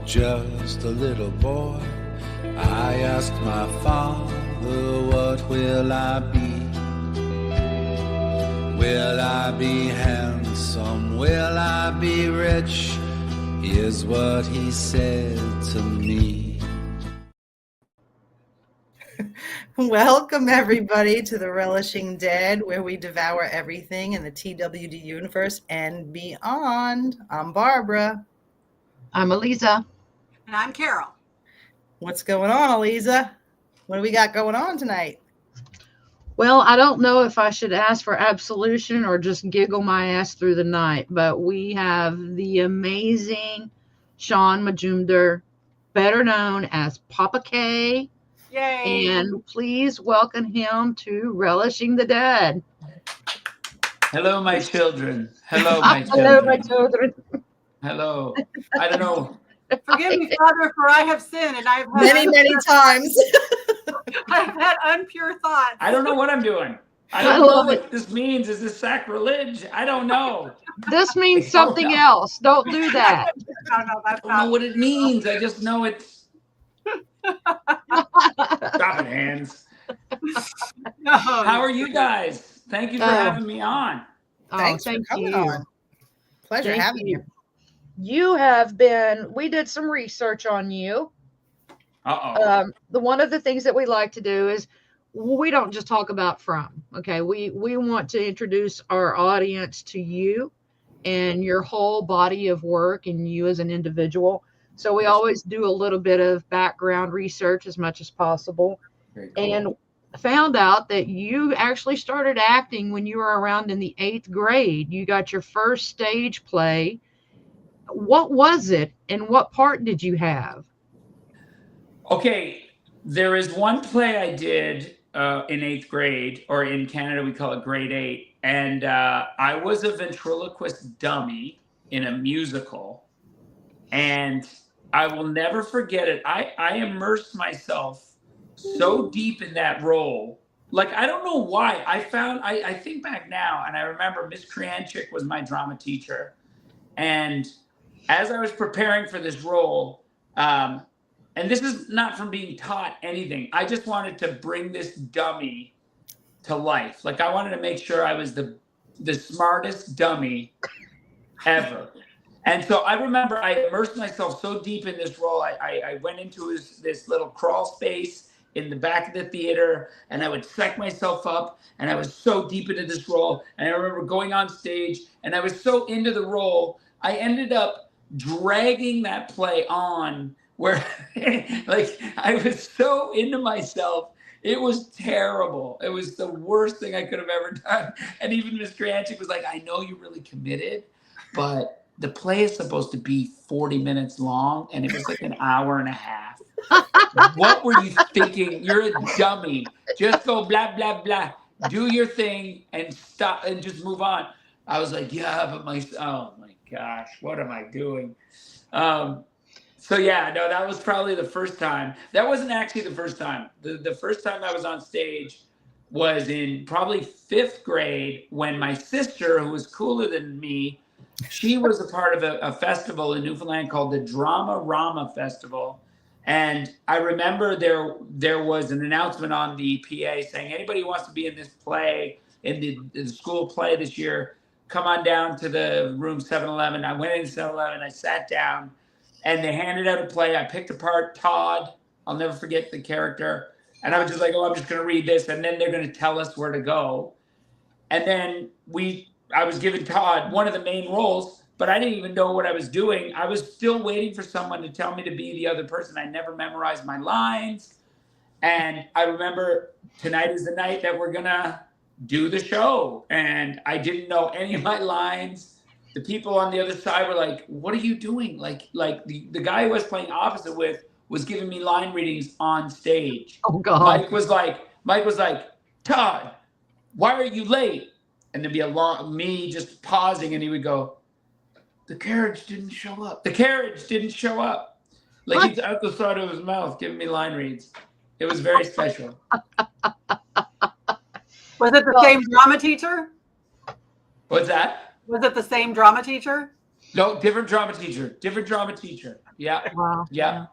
just a little boy, I asked my father, what will I be? Will I be handsome? Will I be rich? Is what he said to me. Welcome, everybody, to the Relishing Dead, where we devour everything in the TWD universe and beyond. I'm Barbara. I'm Eliza. And I'm Carol. What's going on, Eliza? What do we got going on tonight? Well, I don't know if I should ask for absolution or just giggle my ass through the night, but we have the amazing Shaun Majumder, better known as Papa K. Yay! And please welcome him to Relishing the Dead. Hello, my children. Hello, my children. Hello, my children. Hello. I don't know. Forgive me, Father, for I have sinned, and I've Many times. I've had unpure thoughts. I don't know what I'm doing. I don't know what this means. Is this sacrilege? I don't know. This means something else. Don't do that. No, I don't know what it means. I just know it's. Stop it, hands. No. How are you guys? Thank you for having me on. Thanks for coming on. Pleasure having you. You have been, we did some research on you. One of the things that we like to do is we don't just talk about from, okay? We want to introduce our audience to you and your whole body of work and you as an individual. So we always do a little bit of background research as much as possible. Very cool. And found out that you actually started acting when you were around in the 8th grade. You got your first stage play. What was it and what part did you have? Okay, there is one play I did in 8th grade, or in Canada we call it grade 8, and I was a ventriloquist dummy in a musical, and I will never forget it. I immersed myself so deep in that role. Like, I don't know why. I think back now, and I remember Miss Krianchik was my drama teacher, and as I was preparing for this role, and this is not from being taught anything, I just wanted to bring this dummy to life. Like, I wanted to make sure I was the smartest dummy ever. And so I remember I immersed myself so deep in this role. I went into this little crawl space in the back of the theater, and I would psych myself up, and I was so deep into this role. And I remember going on stage, and I was so into the role, I ended up dragging that play on where like I was so into myself. It was terrible. It was the worst thing I could have ever done. And even Miss Krianchik was like, I know you're really committed, but the play is supposed to be 40 minutes long, and it was like an hour and a half. What were you thinking? You're a dummy. Just go blah, blah, blah. Do your thing and stop and just move on. I was like, yeah, but oh my gosh, what am I doing? So yeah, no, that was probably the first time. That wasn't actually the first time. The first time I was on stage was in probably 5th grade when my sister, who was cooler than me, she was a part of a festival in Newfoundland called the Drama Rama Festival. And I remember there was an announcement on the PA saying, anybody who wants to be in this play, in the school play this year, come on down to the room 711. I went in 711, I sat down, and they handed out a play. I picked apart Todd. I'll never forget the character. And I was just like, oh, I'm just going to read this, and then they're going to tell us where to go. And then I was given Todd one of the main roles, but I didn't even know what I was doing. I was still waiting for someone to tell me to be the other person. I never memorized my lines. And I remember tonight is the night that we're going to do the show. And I didn't know any of my lines. The people on the other side were like, what are you doing? Like the guy who I was playing opposite with was giving me line readings on stage. Oh, God. Mike was like, Todd, why are you late? And there'd be me just pausing, and he would go, the carriage didn't show up. The carriage didn't show up. Like he's out the side of his mouth giving me line reads. It was very special. Was it the same drama teacher? What's that? Was it the same drama teacher? No, different drama teacher. Yeah. Wow. Yeah.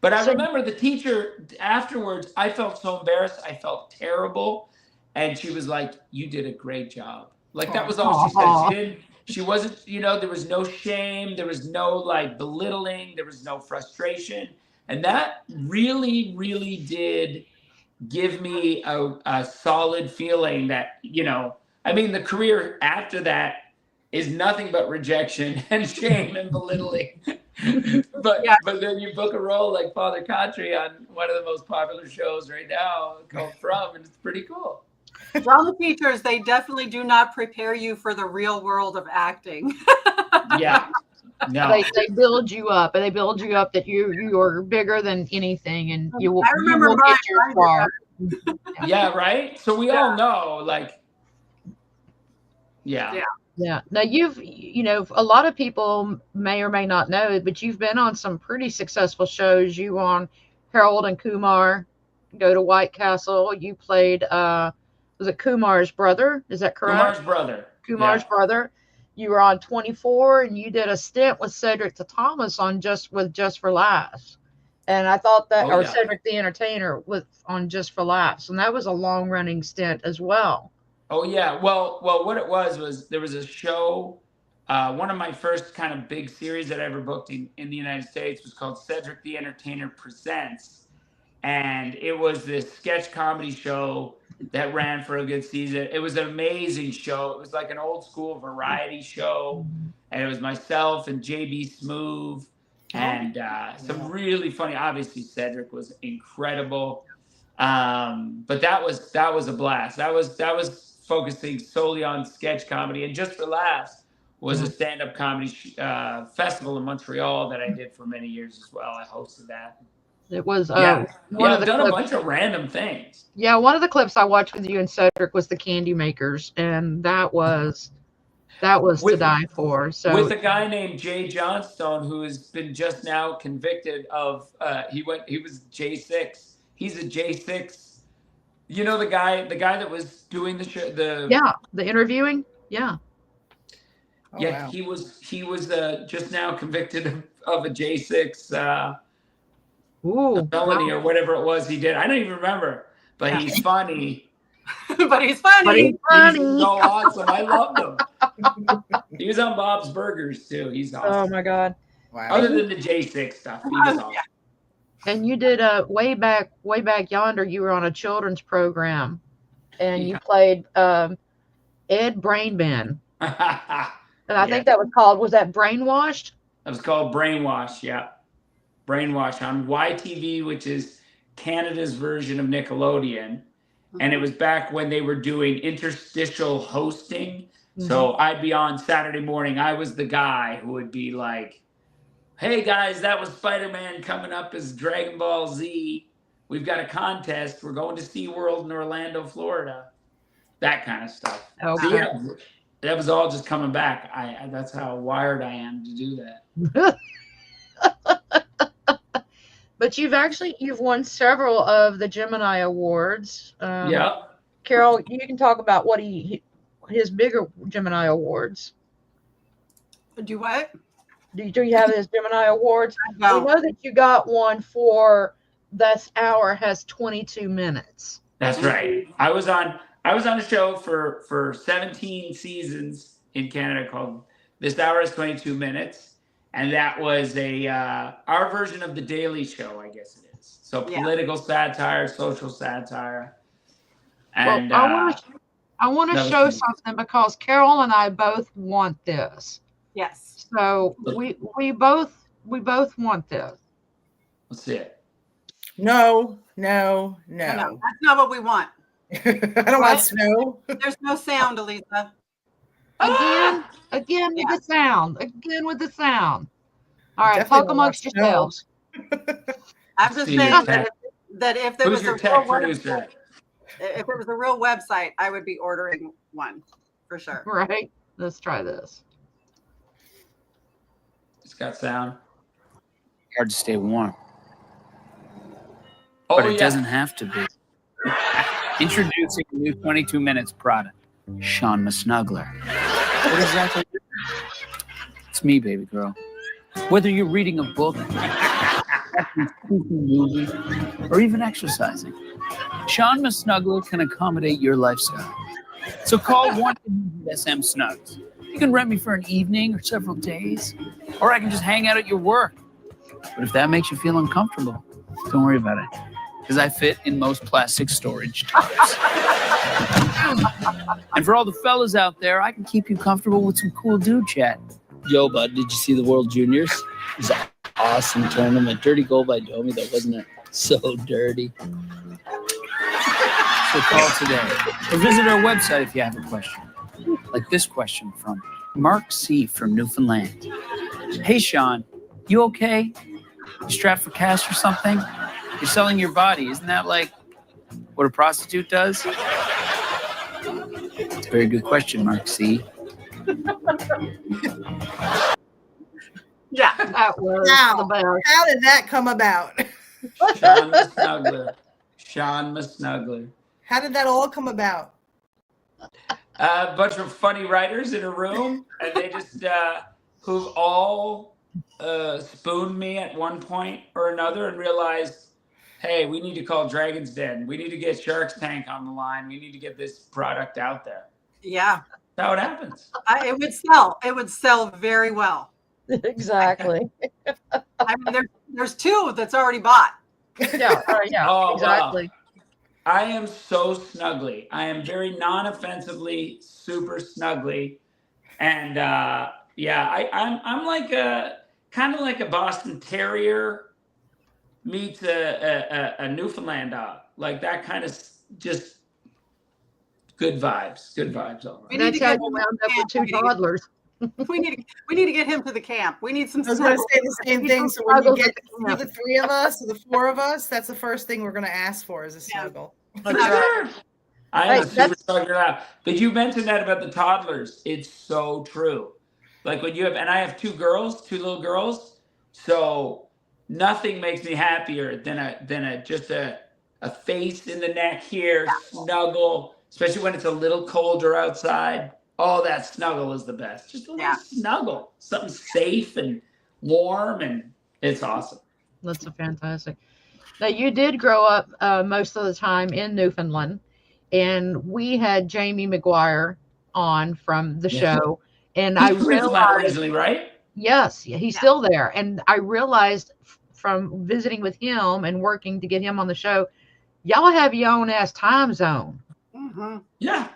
But I So- remember the teacher afterwards, I felt so embarrassed. I felt terrible. And she was like, you did a great job. Like, that was all she said. She wasn't, there was no shame. There was no like belittling. There was no frustration. And that really, really did give me a solid feeling that, the career after that is nothing but rejection and shame and belittling. But then you book a role like Father Khatri on one of the most popular shows right now called From, and it's pretty cool. Drama teachers, they definitely do not prepare you for the real world of acting. Yeah. No. They build you up, and they build you up that you're bigger than anything, and you will remember get your far. Yeah, right? So we all know, like, yeah. Yeah. Now a lot of people may or may not know, but you've been on some pretty successful shows. You on Harold and Kumar Go to White Castle. You played was it Kumar's brother? Is that correct? Kumar's brother. Kumar's brother. You were on 24, and you did a stint with Cedric Thomas on Just for Laughs. And I thought that, Cedric the Entertainer was on Just for Laughs, and that was a long running stint as well. Oh yeah. Well, what it was there was a show. One of my first kind of big series that I ever booked in the United States was called Cedric the Entertainer Presents, and it was this sketch comedy show that ran for a good season. It was an amazing show. It was like an old school variety show, and it was myself and JB Smoove and some really funny. Obviously, Cedric was incredible, but that was a blast. That was focusing solely on sketch comedy, and Just for Laughs was a stand-up comedy festival in Montreal that I did for many years as well. I hosted that. It was I've done a bunch of random things. Yeah, one of the clips I watched with you and Cedric was the Candy Makers, and that was to die for. So with a guy named Jay Johnstone, who has been just now convicted of he was J6. He's a J6. You know the guy that was doing the show, the interviewing, wow. He was just now convicted of a J6 felony or whatever it was he did. I don't even remember, but he's funny. But he's funny. He's so awesome. I loved him. He was on Bob's Burgers too. He's awesome. Oh my God! Wow. Other than the J6 stuff, he was awesome. And you did way back yonder. You were on a children's program, and you played Ed Brainman. And I think that was that Brainwashed? That was called Brainwash. Yeah, Brainwash on YTV, which is Canada's version of Nickelodeon. And it was back when they were doing interstitial hosting. So I'd be on Saturday morning. I was the guy who would be like, hey guys, that was Spider-Man coming up as Dragon Ball Z. We've got a contest. We're going to SeaWorld in Orlando, Florida. That kind of stuff. Okay. So that was all just coming back. That's how wired I am to do that. But you've won several of the Gemini Awards. Carol, you can talk about what his bigger Gemini Awards. Do what? Do you have his Gemini Awards? No. We know that you got one for This Hour Has 22 Minutes. That's right. I was on a show for 17 seasons in Canada called This Hour Has 22 Minutes. And that was our version of The Daily Show, I guess it is. So political satire, social satire. And I want to show something because Carol and I both want this. Yes. So we both want this. Let's see it. No. That's not what we want. I don't want snow. There's no sound, Elisa. Again with the sound. All right, Definitely talk amongst yourselves. I'm just saying that if there was your tech producer? If it was a real website, I would be ordering one for sure. Right. Let's try this. It's got sound. Hard to stay warm. Oh, But it doesn't have to be. Introducing a new 22 minutes product, Shaun Snuggler. What exactly? It's me, baby girl. Whether you're reading a book, watching a spooky movie, or even exercising, Shaun Snuggler can accommodate your lifestyle. So call 1-800-SM Snugs. You can rent me for an evening or several days, or I can just hang out at your work. But if that makes you feel uncomfortable, don't worry about it, because I fit in most plastic storage tubs. And for all the fellas out there, I can keep you comfortable with some cool dude chat. Yo, bud, did you see the World Juniors? It was an awesome tournament. Dirty goal by Domi, though, wasn't it? So dirty. So call today or visit our website if you have a question. Like this question from Mark C. from Newfoundland. Hey, Shaun, you okay? You strapped for cash or something? You're selling your body. Isn't that like what a prostitute does? It's a very good question, Mark C. Yeah. That was Now, the best. how did that come about? Shaun Snuggler. Shaun Snuggler. How did that all come about? A bunch of funny writers in a room, and they just who've all spooned me at one point or another and realized, hey, we need to call Dragon's Den. We need to get Shark's Tank on the line. We need to get this product out there. Yeah. That's how it happens. It would sell. It would sell very well. Exactly. I mean, there's two that's already bought. Yeah. Yeah. Oh, Exactly. wow. I am so snuggly. I am very non-offensively, super snuggly, and yeah, I'm like a kind of like a Boston Terrier meets a Newfoundland dog, like that kind of just good vibes. Good vibes all We right. need to That's how get you him wound to up with the camp. two toddlers. We need to get him to the camp. We need some. I was going to say the same thing. So when you get the three of us or the four of us, that's the first thing we're going to ask for is a snuggle. For sure. I am a super that's- snuggler now. But you mentioned that about the toddlers. It's so true. Like when you have, and I have two little girls. So nothing makes me happier than a face in the neck here, snuggle, especially when it's a little colder outside. Oh, that snuggle is the best. Just a little snuggle, something safe and warm, and it's awesome. That's a fantastic. Now, you did grow up most of the time in Newfoundland, and we had Jamie McGuire on from the show, and I He's from Newfoundland realized, originally, right? yes, he's still there, and I realized from visiting with him and working to get him on the show, y'all have your own ass time zone. Mm-hmm. Yeah.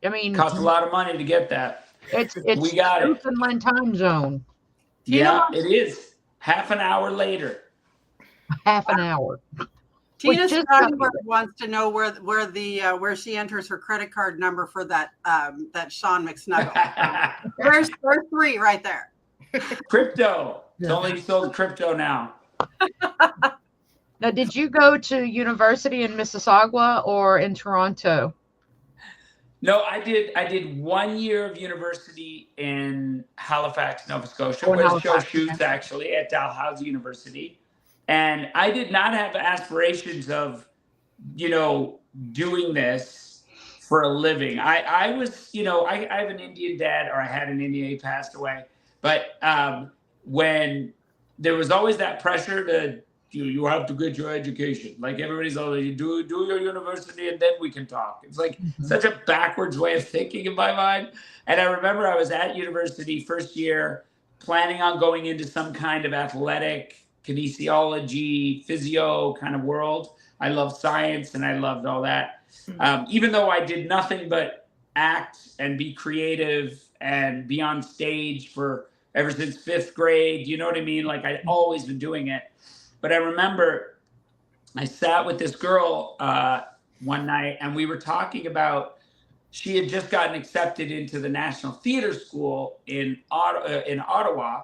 I mean, Costs a lot of money to get that. it's We got it. Newfoundland time zone. Yeah, it is. Half an hour later. Half an hour. Tina Which is Steinberg wants to know where she enters her credit card number for that Shaun McSnuggle. There's three right there. Crypto. It's only sold crypto now. Now, did you go to university in Mississauga or in Toronto? No, I did 1 year of university in Halifax, Nova Scotia, Oh, where the show Halifax, shoots actually at Dalhousie University. And I did not have aspirations of, doing this for a living. I was, I have an Indian dad, or I had an Indian, he passed away. But when there was always that pressure to, you have to get your education. Like everybody's always, do your university and then we can talk. It's like such a backwards way of thinking in my mind. And I remember I was at university first year planning on going into some kind of athletic, kinesiology, physio kind of world. I loved science and I loved all that. Even though I did nothing but act and be creative and be on stage for ever since 5th grade, you know what I mean? Like I'd always been doing it. But I remember I sat with this girl one night and we were talking about, she had just gotten accepted into the National Theatre School in Ottawa.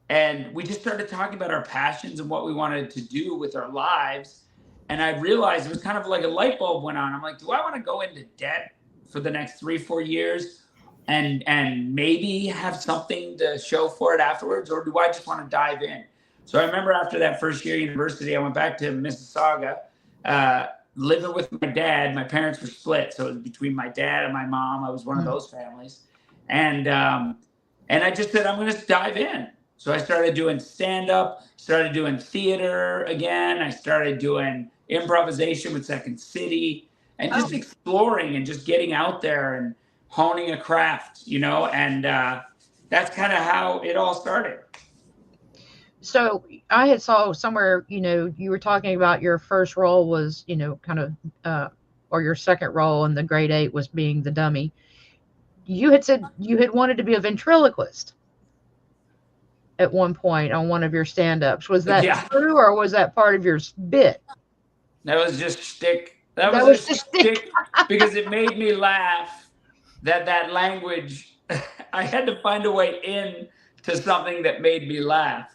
And we just started talking about our passions and what we wanted to do with our lives. And I realized it was kind of like a light bulb went on. I'm like, do I want to go into debt for the next 3-4 years and maybe have something to show for it afterwards? Or do I just want to dive in? So I remember after that first year of university, I went back to Mississauga, living with my dad. My parents were split. So it was between my dad and my mom. I was one of those families. And And I just said, I'm going to dive in. So I started doing stand-up, started doing theater again. I started doing improvisation with Second City, and just exploring and just getting out there and honing a craft, and that's kind of how it all started. So I had saw somewhere, you were talking about your first role was, kind of, or your second role in the grade 8 was being the dummy. You had said you had wanted to be a ventriloquist at one point on one of your stand-ups. Was that true, or was that part of your bit? That was just shtick. That was just shtick because it made me laugh that language. I had to find a way in to something that made me laugh,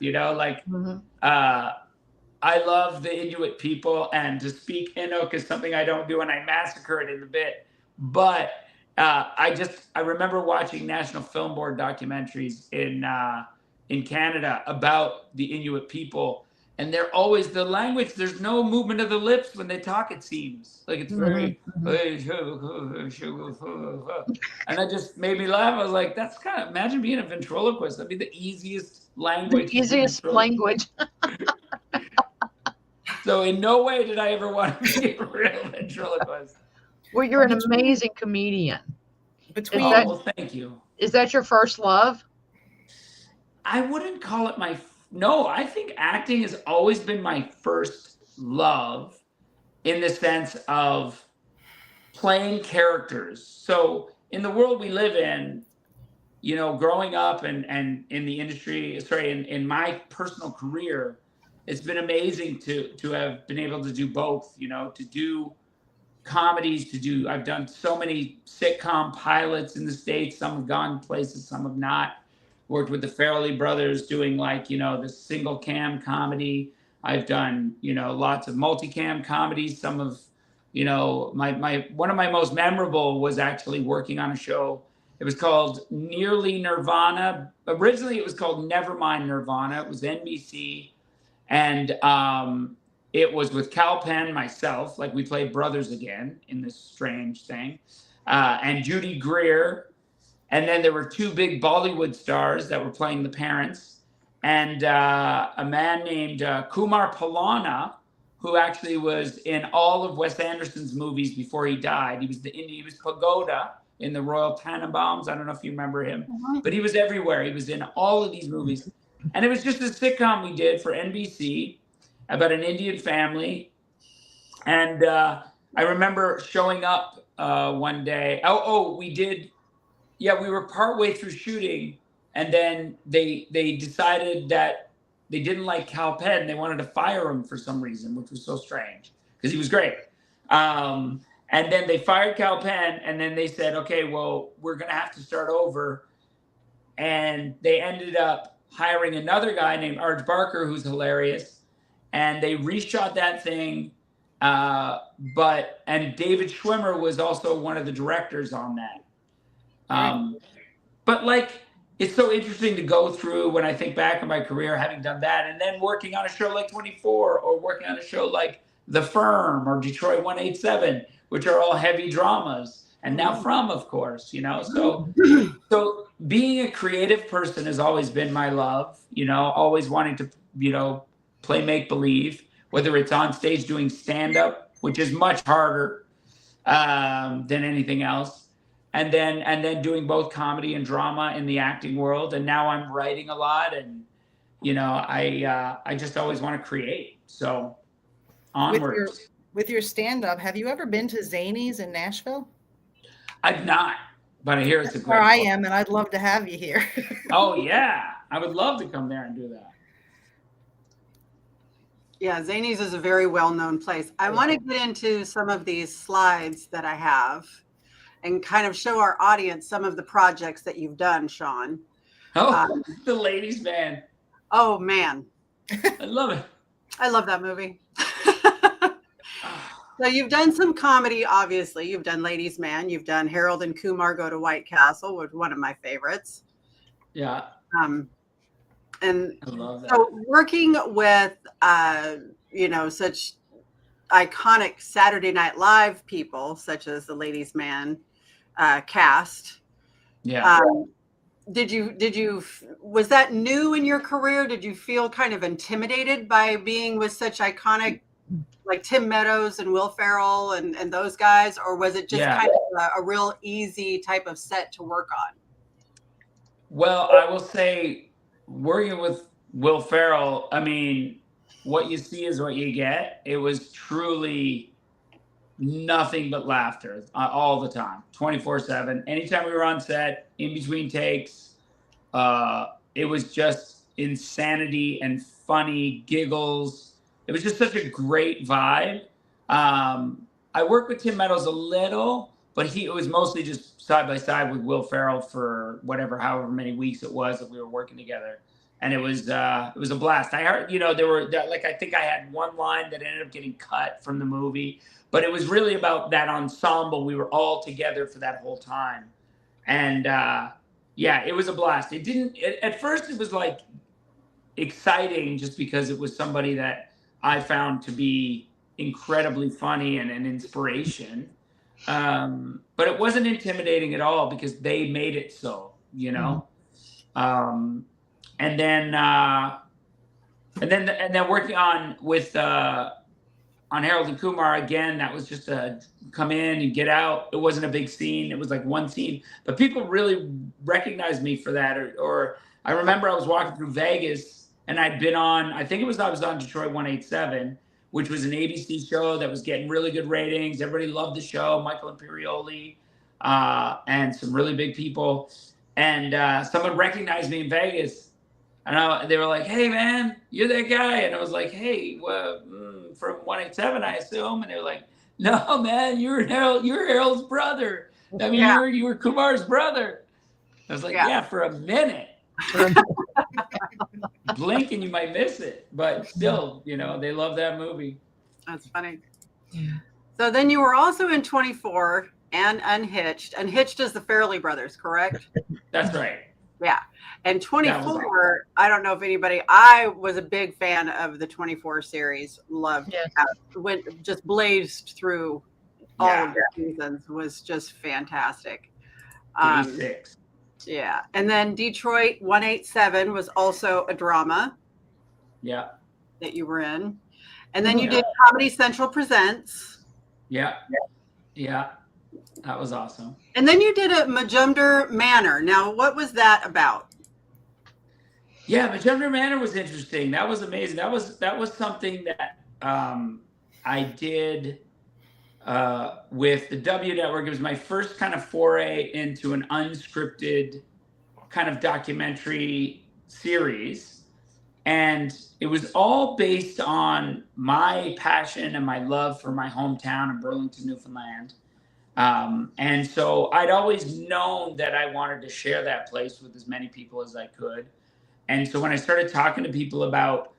I love the Inuit people, and to speak Inuk is something I don't do, and I massacre it in the bit. But I remember watching National Film Board documentaries in Canada about the Inuit people, and they're always the language. There's no movement of the lips when they talk. It seems like it's very, and that just made me laugh. I was like, that's kind of, imagine being a ventriloquist. That'd be the easiest language. The easiest language. So in no way did I ever want to be a real ventriloquist. Well, you're an amazing comedian. Well, thank you. Is that your first love? I wouldn't call it no, I think acting has always been my first love in the sense of playing characters. So in the world we live in, growing up and in the industry, in my personal career, it's been amazing to have been able to do both, to do comedies, I've done so many sitcom pilots in the States. Some have gone places, some have not. Worked with the Farrelly brothers doing the single cam comedy. I've done, lots of multicam comedies. Some of, one of my most memorable was actually working on a show. It was called Nearly Nirvana. Originally it was called Nevermind Nirvana. It was NBC. And it was with Cal Penn, myself, we played brothers again in this strange thing, and Judy Greer. And then there were two big Bollywood stars that were playing the parents, and a man named Kumar Palana, who actually was in all of Wes Anderson's movies before he died. He was Pagoda in the Royal Tenenbaums. I don't know if you remember him, but he was everywhere. He was in all of these movies. And it was just a sitcom we did for NBC about an Indian family. And I remember showing up one day. We were partway through shooting, and then they decided that they didn't like Cal Penn. They wanted to fire him for some reason, which was so strange because he was great. And then they fired Cal Penn, and then they said, okay, well, we're going to have to start over. And they ended up hiring another guy named Arj Barker, who's hilarious. And they reshot that thing. And David Schwimmer was also one of the directors on that. But it's so interesting to go through when I think back on my career, having done that, and then working on a show like 24, or working on a show like The Firm or Detroit 187, which are all heavy dramas. And now From, of course, so being a creative person has always been my love, always wanting to, play make-believe, whether it's on stage doing stand-up, which is much harder than anything else. And then doing both comedy and drama in the acting world. And now I'm writing a lot, and, I just always want to create. So onwards. With your stand-up, have you ever been to Zany's in Nashville? I've not, but I hear it's a great where I am, and I'd love to have you here. Oh, yeah. I would love to come there and do that. Yeah, Zany's is a very well-known place. I want to get into some of these slides that I have and kind of show our audience some of the projects that you've done, Shaun. Oh, the Ladies Man. Oh, man. I love it. I love that movie. So you've done some comedy, obviously. You've done Ladies Man. You've done Harold and Kumar Go to White Castle, which is one of my favorites. Yeah. And I love that. So working with, such iconic Saturday Night Live people, such as the Ladies Man cast. Yeah. was that new in your career? Did you feel kind of intimidated by being with such iconic, like Tim Meadows and Will Ferrell and those guys? Or was it just kind of a real easy type of set to work on? Well, I will say, working with Will Ferrell, I mean, what you see is what you get. It was truly nothing but laughter all the time, 24/7. Anytime we were on set, in between takes, it was just insanity and funny giggles. It was just such a great vibe. I worked with Tim Meadows a little, but it was mostly just side by side with Will Ferrell for however many weeks it was that we were working together. And it was a blast. I heard, I think I had one line that ended up getting cut from the movie, but it was really about that ensemble. We were all together for that whole time. And yeah, it was a blast. At first it was like exciting just because it was somebody that I found to be incredibly funny and an inspiration. But it wasn't intimidating at all because they made it so, and then working on Harold and Kumar again, that was just a come in and get out. It wasn't a big scene. It was like one scene, but people really recognized me for that. Or I remember I was walking through Vegas and I was on Detroit 187, which was an ABC show that was getting really good ratings. Everybody loved the show, Michael Imperioli, and some really big people. And someone recognized me in Vegas. And they were like, "Hey, man, you're that guy." And I was like, "Hey, from 187, I assume." And they were like, "No, man, you're Harold's brother. I mean, you were Kumar's brother." I was like, "Yeah, for a minute." Blink and you might miss it. But still, they love that movie. That's funny. Yeah. So then you were also in 24 and Unhitched. Unhitched is the Farrelly brothers, correct? That's right. Yeah. And 24, I don't know if I was a big fan of the 24 series. Loved it. Just blazed through all of the seasons. Was just fantastic. 86. Yeah. And then Detroit 187 was also a drama. Yeah. That you were in. And then you did Comedy Central Presents. Yeah. Yeah. That was awesome. And then you did a Majumder Manor. Now, what was that about? Yeah, Majumder Manor was interesting. That was amazing. That was something that I did with the W Network. It was my first kind of foray into an unscripted kind of documentary series. And it was all based on my passion and my love for my hometown in Burlington, Newfoundland. And so I'd always known that I wanted to share that place with as many people as I could. And so when I started talking to people about,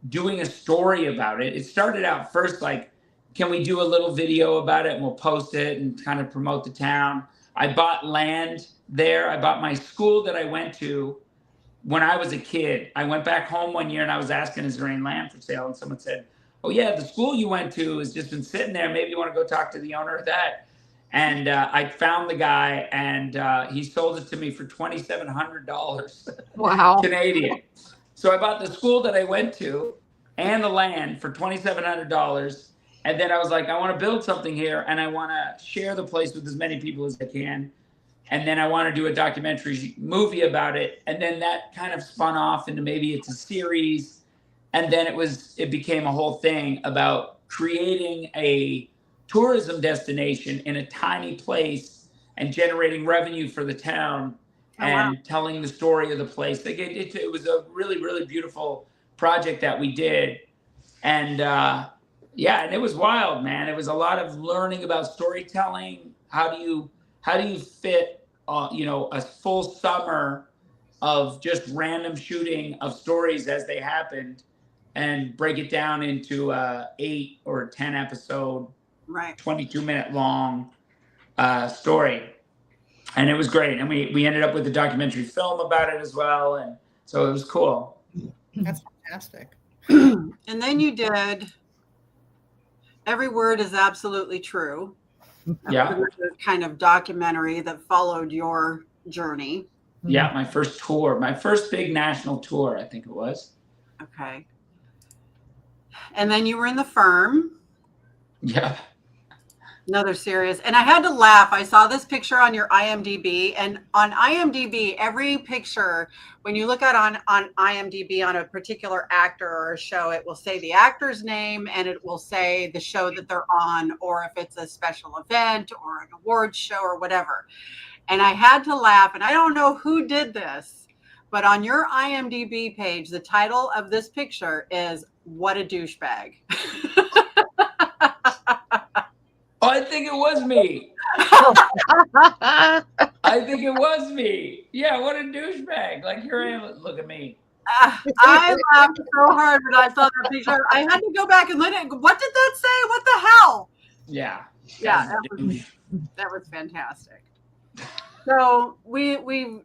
doing a story about it, it started out first like, can we do a little video about it and we'll post it and kind of promote the town? I bought land there. I bought my school that I went to when I was a kid. I went back home one year and I was asking, is there any land for sale? And someone said, "Oh yeah, the school you went to has just been sitting there. Maybe you want to go talk to the owner of that." And I found the guy, and he sold it to me for $2,700. Wow. Canadian. So I bought the school that I went to and the land for $2,700. And then I was like, I want to build something here, and I want to share the place with as many people as I can. And then I want to do a documentary movie about it. And then that kind of spun off into maybe it's a series. And then it became a whole thing about creating a tourism destination in a tiny place and generating revenue for the town and telling the story of the place. It was a really, really beautiful project that we did. And and it was wild, man. It was a lot of learning about storytelling. How do you fit, a full summer of just random shooting of stories as they happened and break it down into 8 or 10 episode, 22-minute long story. And it was great. And we ended up with a documentary film about it as well. And so it was cool. That's fantastic. And then you did Every Word Is Absolutely True. Yeah. was a kind of documentary that followed your journey. Yeah, my first tour, my first big national tour, I think it was. Okay. And then you were in The Firm. Yeah. Another series. And I had to laugh. I saw this picture on your IMDb, and on IMDb, every picture, when you look at on IMDb on a particular actor or a show, it will say the actor's name and it will say the show that they're on, or if it's a special event or an awards show or whatever. And I had to laugh, and I don't know who did this, but on your IMDb page, the title of this picture is "What a Douchebag." Oh, I think it was me. I think it was me. Yeah, what a douchebag. Like, here I am. Look at me. I laughed so hard when I saw that picture. I had to go back and look at it. What did that say? What the hell? Yeah. Yeah, that was fantastic. So we've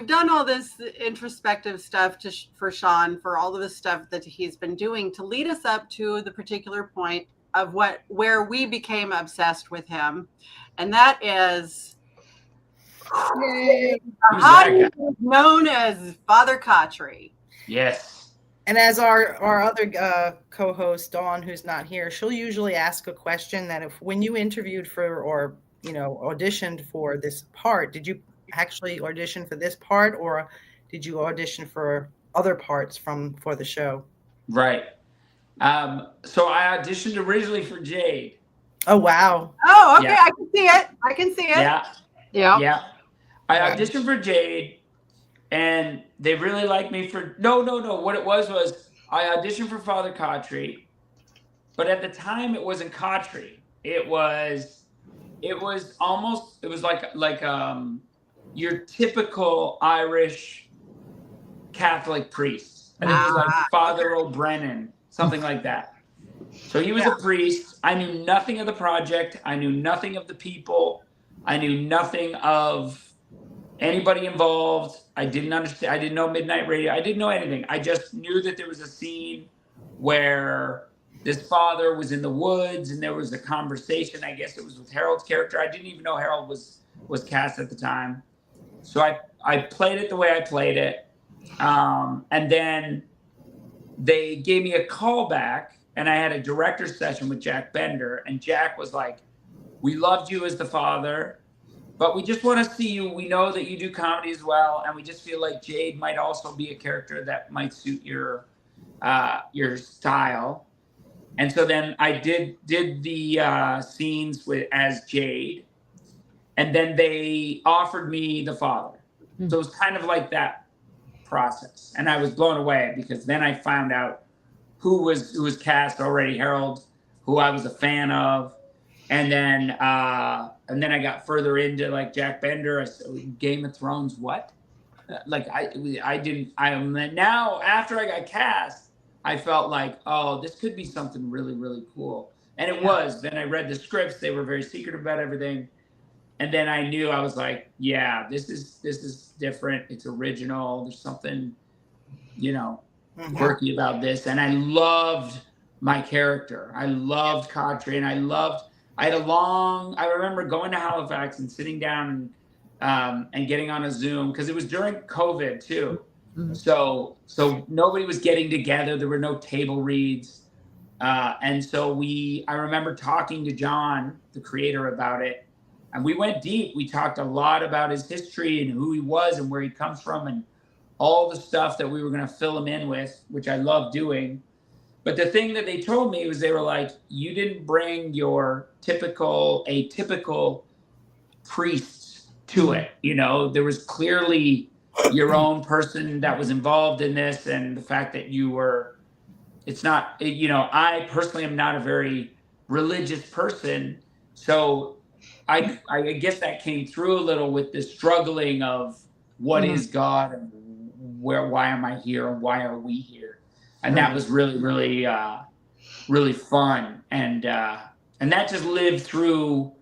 done all this introspective stuff for Shaun, for all of the stuff that he's been doing to lead us up to the particular point of where we became obsessed with him, and that is known as Father Khatri. Yes. And as our other co-host Dawn, who's not here, she'll usually ask a question that when you interviewed for, or auditioned for this part, did you actually audition for this part, or did you audition for other parts for the show? Right. So I auditioned originally for Jade. Oh wow. Oh, okay. Yeah. I can see it. Yeah. I auditioned for Jade, and they really liked me for no. What it was I auditioned for Father Khatri, but at the time it wasn't Khatri. It was like your typical Irish Catholic priest. I think it was like Father O'Brennan, something like that. So he was a priest. I knew nothing of the project. I knew nothing of the people. I knew nothing of anybody involved. I didn't understand. I didn't know Midnight Radio. I didn't know anything. I just knew that there was a scene where this father was in the woods and there was a conversation. I guess it was with Harold's character. I didn't even know Harold was cast at the time. So I played it the way I played it. And then they gave me a call back, and I had a director's session with Jack Bender, and Jack was like, "We loved you as the father, but we just want to see you. We know that you do comedy as well, and we just feel like Jade might also be a character that might suit your style." And so then I did the scenes as Jade, and then they offered me the father. So it was kind of like that process, and I was blown away because then I found out who was cast already. Harold, who I was a fan of, and then I got further into like Jack Bender, Game of Thrones. What? Like now after I got cast, I felt like, oh, this could be something really, really cool, and it was. Then I read the scripts; they were very secretive about everything. And then I knew, I was like, yeah, this is different. It's original. There's something, quirky about this. And I loved my character. I loved Khatri, and I remember going to Halifax and sitting down and getting on a Zoom, because it was during COVID too. Mm-hmm. So nobody was getting together. There were no table reads. And so I remember talking to John, the creator, about it. And we went deep. We talked a lot about his history and who he was and where he comes from and all the stuff that we were going to fill him in with, which I love doing. But the thing that they told me was, they were like, you didn't bring your atypical priests to it. There was clearly your own person that was involved in this, and the fact that I personally am not a very religious person. So I guess that came through a little with the struggling of what is God and why am I here and why are we here? And that was really, really, really fun. And that just lived through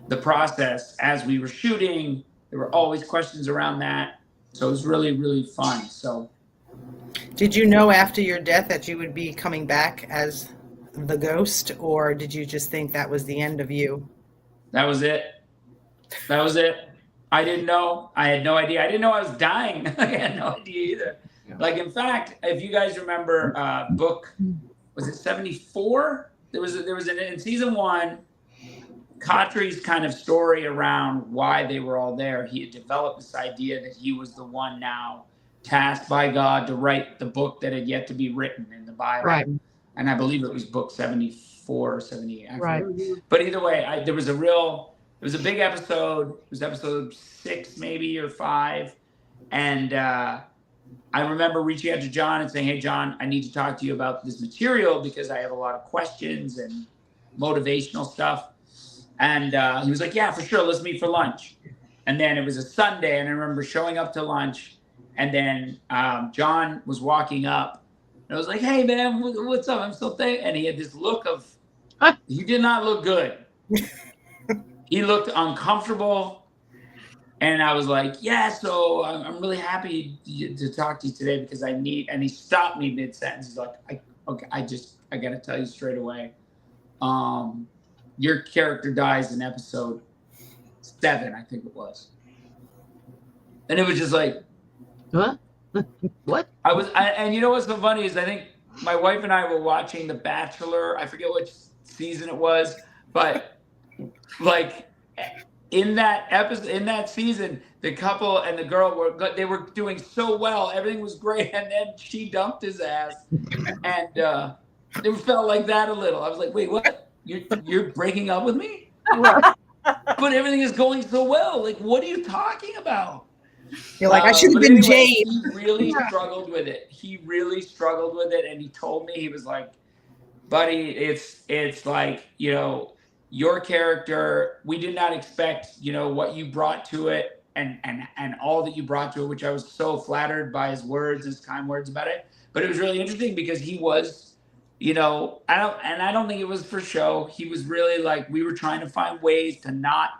the process as we were shooting. There were always questions around that. So it was really, really fun. So, did you know after your death that you would be coming back as the ghost, or did you just think that was the end of you? That was it. That was it. I didn't know. I had no idea. I didn't know I was dying. I had no idea either. Yeah. Like, in fact, if you guys remember book, was it 74? There was in season 1, Khatri's kind of story around why they were all there. He had developed this idea that he was the one now tasked by God to write the book that had yet to be written in the Bible. Right. And I believe it was book 74 or 78. Right. But either way, there was a big episode. It was episode 6 maybe or 5. And I remember reaching out to John and saying, hey, John, I need to talk to you about this material because I have a lot of questions and motivational stuff. And he was like, yeah, for sure. Let's meet for lunch. And then it was a Sunday. And I remember showing up to lunch. And then John was walking up. And I was like, hey, man, what's up? I'm still thinking. And he had this look of, he did not look good. He looked uncomfortable. And I was like, yeah, so I'm really happy to talk to you today because I need, and he stopped me mid-sentence. He's like, I got to tell you straight away. Your character dies in episode 7, I think it was. And it was just like, what? What? And you know what's so funny is I think my wife and I were watching The Bachelor. I forget which season it was, but like in that episode, in that season, the couple and the girl were doing so well. Everything was great. And then she dumped his ass. And it felt like that a little. I was like, wait, what? You're breaking up with me? But everything is going so well. Like, what are you talking about? You're like, I should have been Jade. He really struggled with it. He really struggled with it. And he told me, he was like, buddy, it's like, you know, your character, we did not expect, you know, what you brought to it and all that you brought to it, which I was so flattered by his words, his kind words about it. But it was really interesting because he was, you know, I don't think it was for show. He was really like, we were trying to find ways to not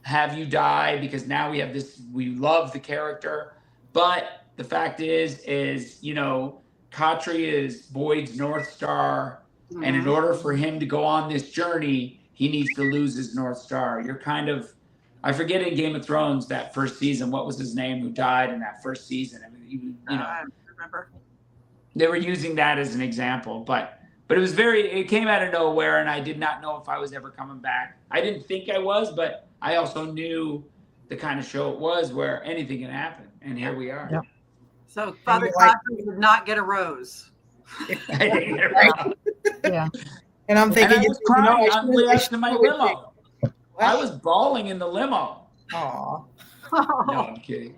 have you die because now we have this, we love the character. But the fact is, you know, Khatri is Boyd's North Star. Mm-hmm. And in order for him to go on this journey, he needs to lose his North Star. You're kind of, I forget in Game of Thrones, that first season, what was his name who died in that first season? I mean, you know, I remember. They were using that as an example, but it came out of nowhere, and I did not know if I was ever coming back. I didn't think I was, but I also knew the kind of show it was where anything can happen, and here we are. Yeah. So Father Khatri did not get a rose. I didn't get a rose. Yeah. And I'm thinking, and I was crying on the way up to my limo. What? I was bawling in the limo. Aw. No, I'm kidding.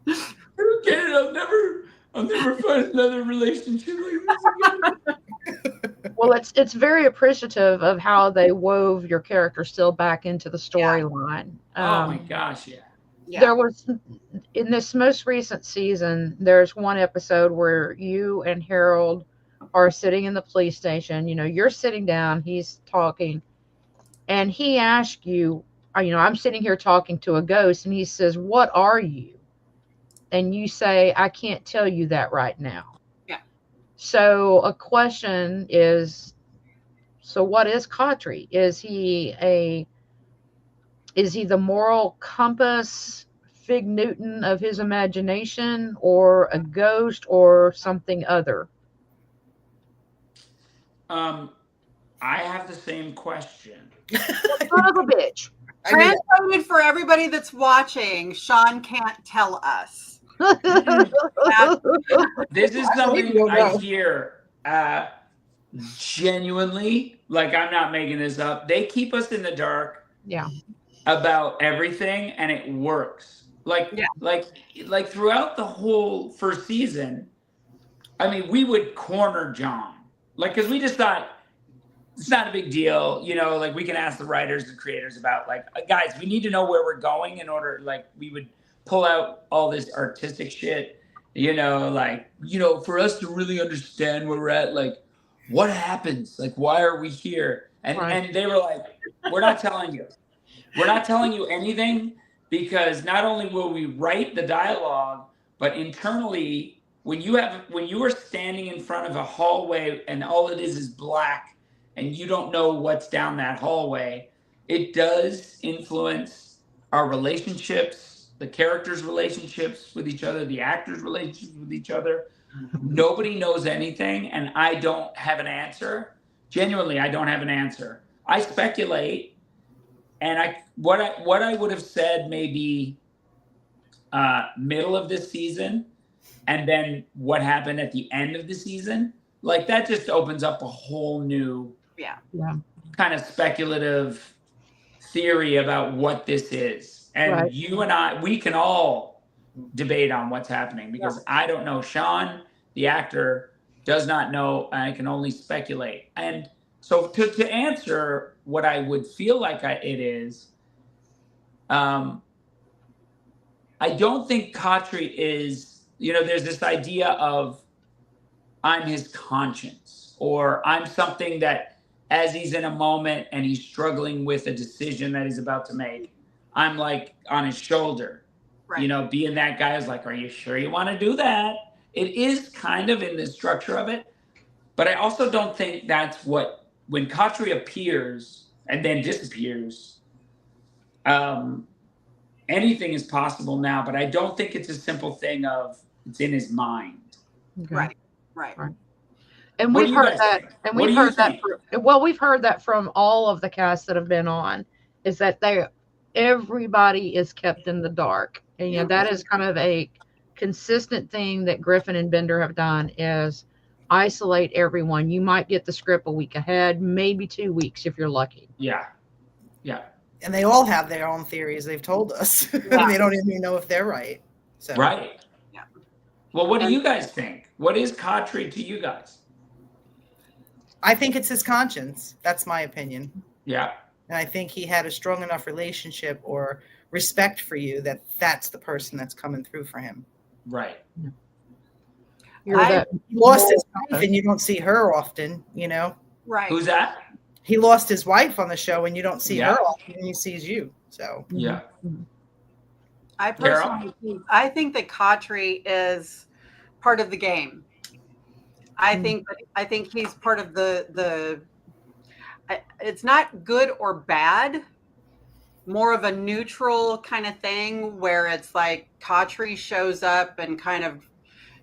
I don't get it. I'll never find another relationship like this again. Well, it's very appreciative of how they wove your character still back into the storyline. Oh my gosh, yeah. There was, in this most recent season, there's one episode where you and Harold are sitting in the police station. You know, you're sitting down, he's talking, and he asks you, you know, I'm sitting here talking to a ghost, and he says, what are you? And you say, I can't tell you that right now. Yeah. So a question is, so what is Khatri? Is he the moral compass, Fig Newton of his imagination, or a ghost, or something other? I have the same question. Son of a bitch. Translated for everybody that's watching, Shaun can't tell us. This is something I hear genuinely, like I'm not making this up. They keep us in the dark about everything, and it works. Like throughout the whole first season, I mean, we would corner John. Like, because we just thought, it's not a big deal, you know, like we can ask the writers and creators about, like, guys, we need to know where we're going in order, like, we would pull out all this artistic shit, you know, like, you know, for us to really understand where we're at, like, what happens? Like, why are we here? And they were like, we're not telling you. We're not telling you anything, because not only will we write the dialogue, but internally, when you are standing in front of a hallway and all it is black, and you don't know what's down that hallway, it does influence our relationships, the characters' relationships with each other, the actors' relationships with each other. Nobody knows anything, and I don't have an answer. Genuinely, I don't have an answer. I speculate, and what I would have said maybe middle of this season, and then what happened at the end of the season, like that just opens up a whole new kind of speculative theory about what this is. And you and I, we can all debate on what's happening because I don't know. Shaun, the actor, does not know. I can only speculate. And so to answer what I would feel like it is, I don't think Khatri is, there's this idea of I'm his conscience, or I'm something that as he's in a moment and he's struggling with a decision that he's about to make, I'm like on his shoulder, being that guy who's like, are you sure you want to do that? It is kind of in the structure of it. But I also don't think that's when Khatri appears and then disappears, anything is possible now, but I don't think it's a simple thing of it's in his mind. Okay. Right. And we've heard that, and we've heard that. We've heard that from all of the casts that have been on, is that everybody is kept in the dark, and that is kind of a consistent thing that Griffin and Bender have done is isolate everyone. You might get the script a week ahead, maybe 2 weeks if you're lucky. Yeah. And they all have their own theories. They've told us. They don't even know if they're right. So. Right. Yeah. Well, what do you guys think? What is Khatri to you guys? I think it's his conscience. That's my opinion. Yeah. And I think he had a strong enough relationship or respect for you that that's the person that's coming through for him. Right. He lost his wife and you don't see her often, Right. Who's that? He lost his wife on the show and you don't see her often and he sees you. So yeah. I personally think that Khatri is part of the game. I think he's part of the it's not good or bad, more of a neutral kind of thing where it's like Khatri shows up and kind of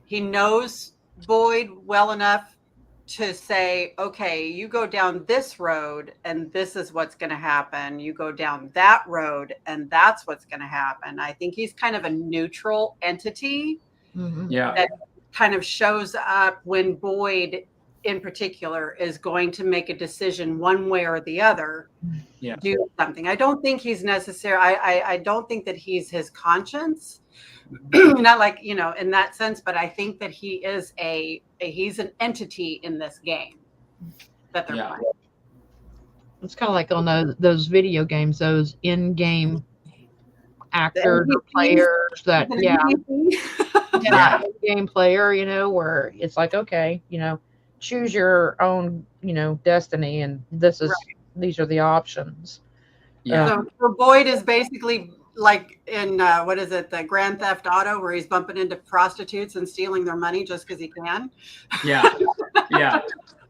he knows Boyd well enough to say, okay, you go down this road and this is what's going to happen. You go down that road and that's what's going to happen. I think he's kind of a neutral entity that kind of shows up when Boyd in particular is going to make a decision one way or the other, do something. I don't think he's necessary. I don't think that he's his conscience. Not like, in that sense, but I think that he is he's an entity in this game that they're playing. It's kind of like on those video games, those in-game actors or players that, game player, where it's like, okay, choose your own, destiny, and these are the options. Yeah. So for Boyd is basically like in what is it, the Grand Theft Auto, where he's bumping into prostitutes and stealing their money just because he can. Yeah.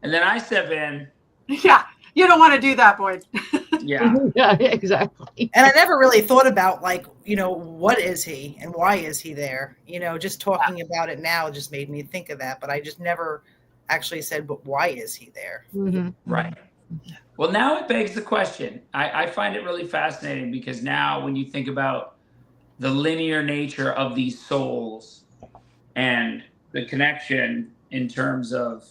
And then I step in. Yeah, you don't want to do that, Boyd. Yeah. Yeah, exactly. And I never really thought about what is he and why is he there? Just talking about it now just made me think of that, but I just never actually said, but why is he there? Mm-hmm. Right. Well, now it begs the question. I find it really fascinating because now when you think about the linear nature of these souls and the connection in terms of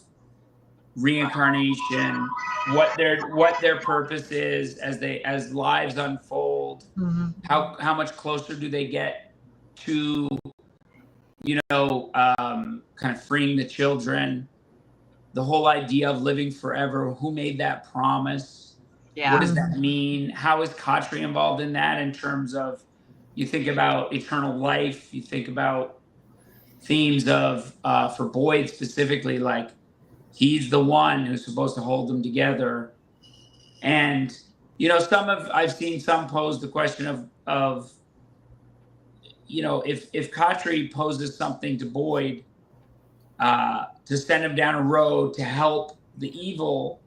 reincarnation, what their purpose is as lives unfold, how much closer do they get to, kind of freeing the children? The whole idea of living forever, who made that promise? Yeah. What does that mean? How is Khatri involved in that in terms of, you think about eternal life, you think about themes of, for Boyd specifically, like he's the one who's supposed to hold them together. And, I've seen some pose the question of if Khatri poses something to Boyd, to send him down a road to help the evil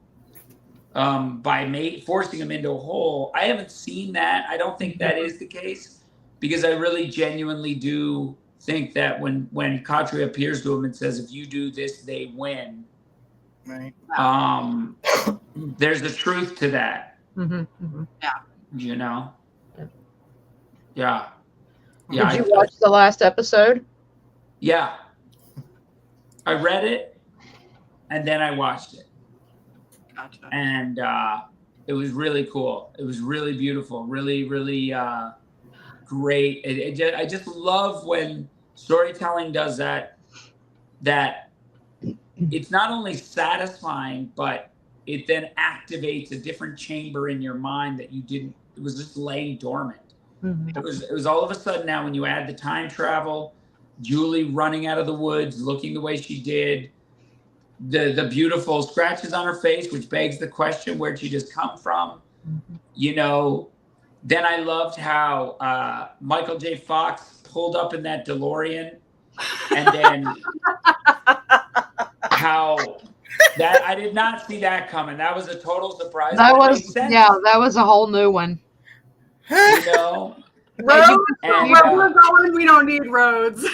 by forcing him into a hole. I haven't seen that. I don't think that is the case, because I really genuinely do think that when Khatri appears to him and says, if you do this, they win. Right. There's a truth to that. Yeah. You know? Yeah. Did you watch the last episode? Yeah. I read it and then I watched it. Gotcha. And it was really cool. It was really beautiful. Really, really great. I just love when storytelling does that it's not only satisfying, but it then activates a different chamber in your mind that it was just laying dormant. It was all of a sudden now, when you add the time travel, Julie running out of the woods, looking the way she did, the beautiful scratches on her face, which begs the question, where'd she just come from? You know, then I loved how Michael J. Fox pulled up in that DeLorean, and then how that I did not see that coming. That was a total surprise. That was a whole new one. You know, where we're going, we don't need roads.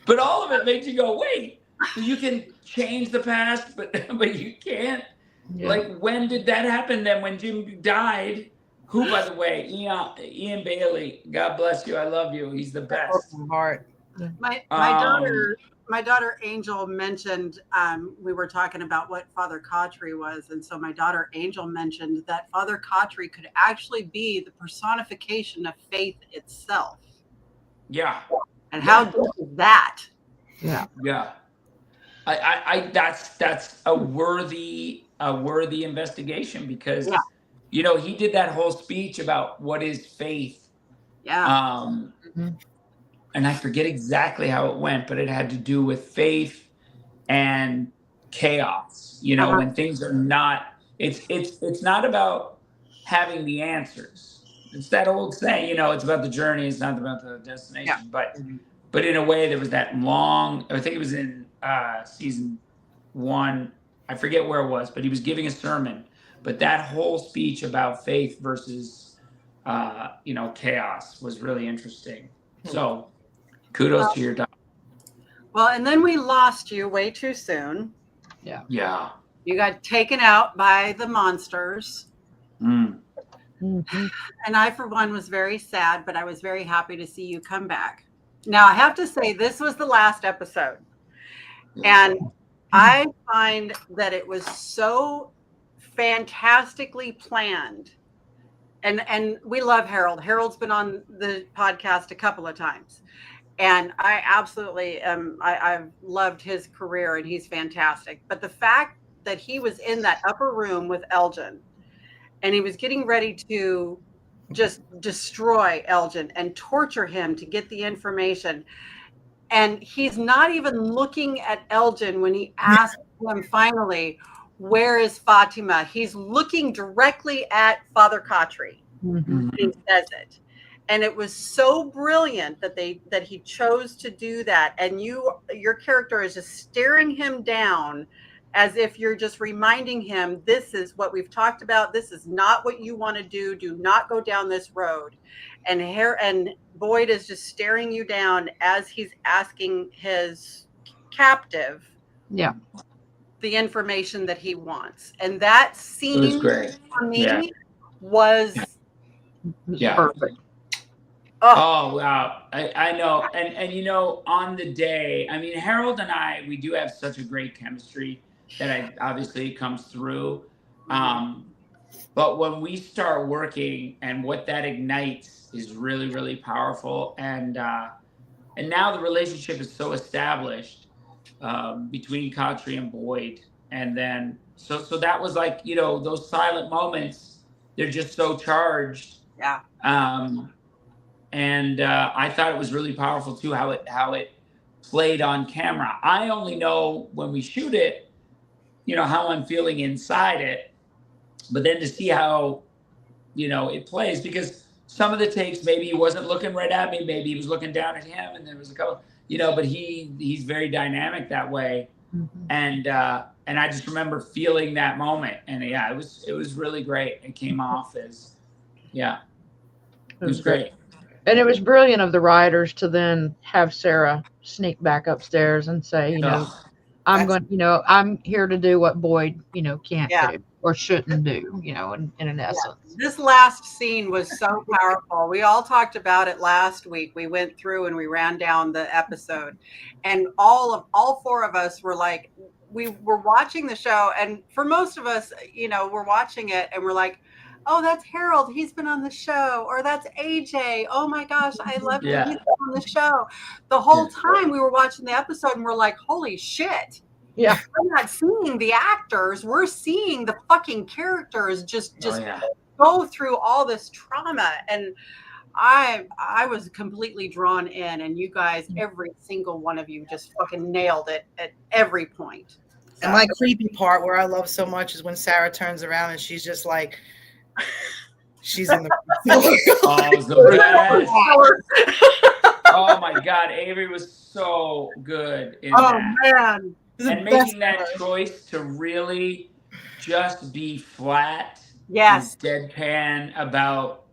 But all of it makes you go, wait, you can change the past, but you can't. Yeah. Like, when did that happen then? When Jim died, who, by the way, Ian Bailey, God bless you, I love you. He's the best. Heart. My daughter Angel mentioned, we were talking about what Father Khatri was, and so my daughter Angel mentioned that Father Khatri could actually be the personification of faith itself. Yeah. And how deep is that? Yeah. Yeah. I that's a worthy investigation, because you know, he did that whole speech about what is faith. Yeah. And I forget exactly how it went, but it had to do with faith and chaos. You know, when things are not, it's not about having the answers. It's that old saying, you know, it's about the journey, it's not about the destination. Yeah. But in a way, there was that long, I think it was in season 1, I forget where it was, but he was giving a sermon. But that whole speech about faith versus, you know, chaos was really interesting. So kudos to your daughter. Well, and then we lost you way too soon. Yeah. Yeah. You got taken out by the monsters. And I, for one, was very sad, but I was very happy to see you come back. Now, I have to say, this was the last episode. And I find that it was so fantastically planned. And we love Harold. Harold's been on the podcast a couple of times. And I absolutely I've loved his career, and he's fantastic. But the fact that he was in that upper room with Elgin, and he was getting ready to just destroy Elgin and torture him to get the information. And he's not even looking at Elgin when he asks him finally, where is Fatima? He's looking directly at Father Khatri. He says it. And it was so brilliant that he chose to do that. And your character is just staring him down, as if you're just reminding him, this is what we've talked about. This is not what you want to do. Do not go down this road. And Boyd is just staring you down as he's asking his captive the information that he wants. And that scene for me was perfect. Oh, wow. I know. And, you know, on the day, I mean, Harold and I, we do have such a great chemistry that obviously comes through. But when we start working, and what that ignites is really, really powerful. And now the relationship is so established between Khatri and Boyd. And then, so that was like, you know, those silent moments, they're just so charged. Yeah. And I thought it was really powerful too, how it played on camera. I only know when we shoot it, you know, how I'm feeling inside it, but then to see how, you know, it plays, because some of the takes, maybe he wasn't looking right at me, maybe he was looking down at him, and there was a couple, you know, but he's very dynamic that way. And I just remember feeling that moment, and yeah, it was really great. It came off as, yeah, it was great. And it was brilliant of the writers to then have Sarah sneak back upstairs and say, you know, I'm here to do what Boyd, you know, can't do or shouldn't do, you know, in an essence. This last scene was so powerful. We all talked about it last week. We went through and we ran down the episode, and all four of us were like, we were watching the show, and for most of us, you know, we're watching it and we're like, oh, that's Harold, he's been on the show, or that's AJ, oh my gosh, I love him, he's been on the show. The whole time we were watching the episode and we're like, holy shit. Yeah. We're not seeing the actors, we're seeing the fucking characters just go through all this trauma. And I was completely drawn in, and you guys, every single one of you just fucking nailed it at every point. So. And my creepy part where I love so much is when Sarah turns around and she's just like, she's in the oh my God, Avery was so good in that. Man. And making that choice to really just be flat, deadpan about,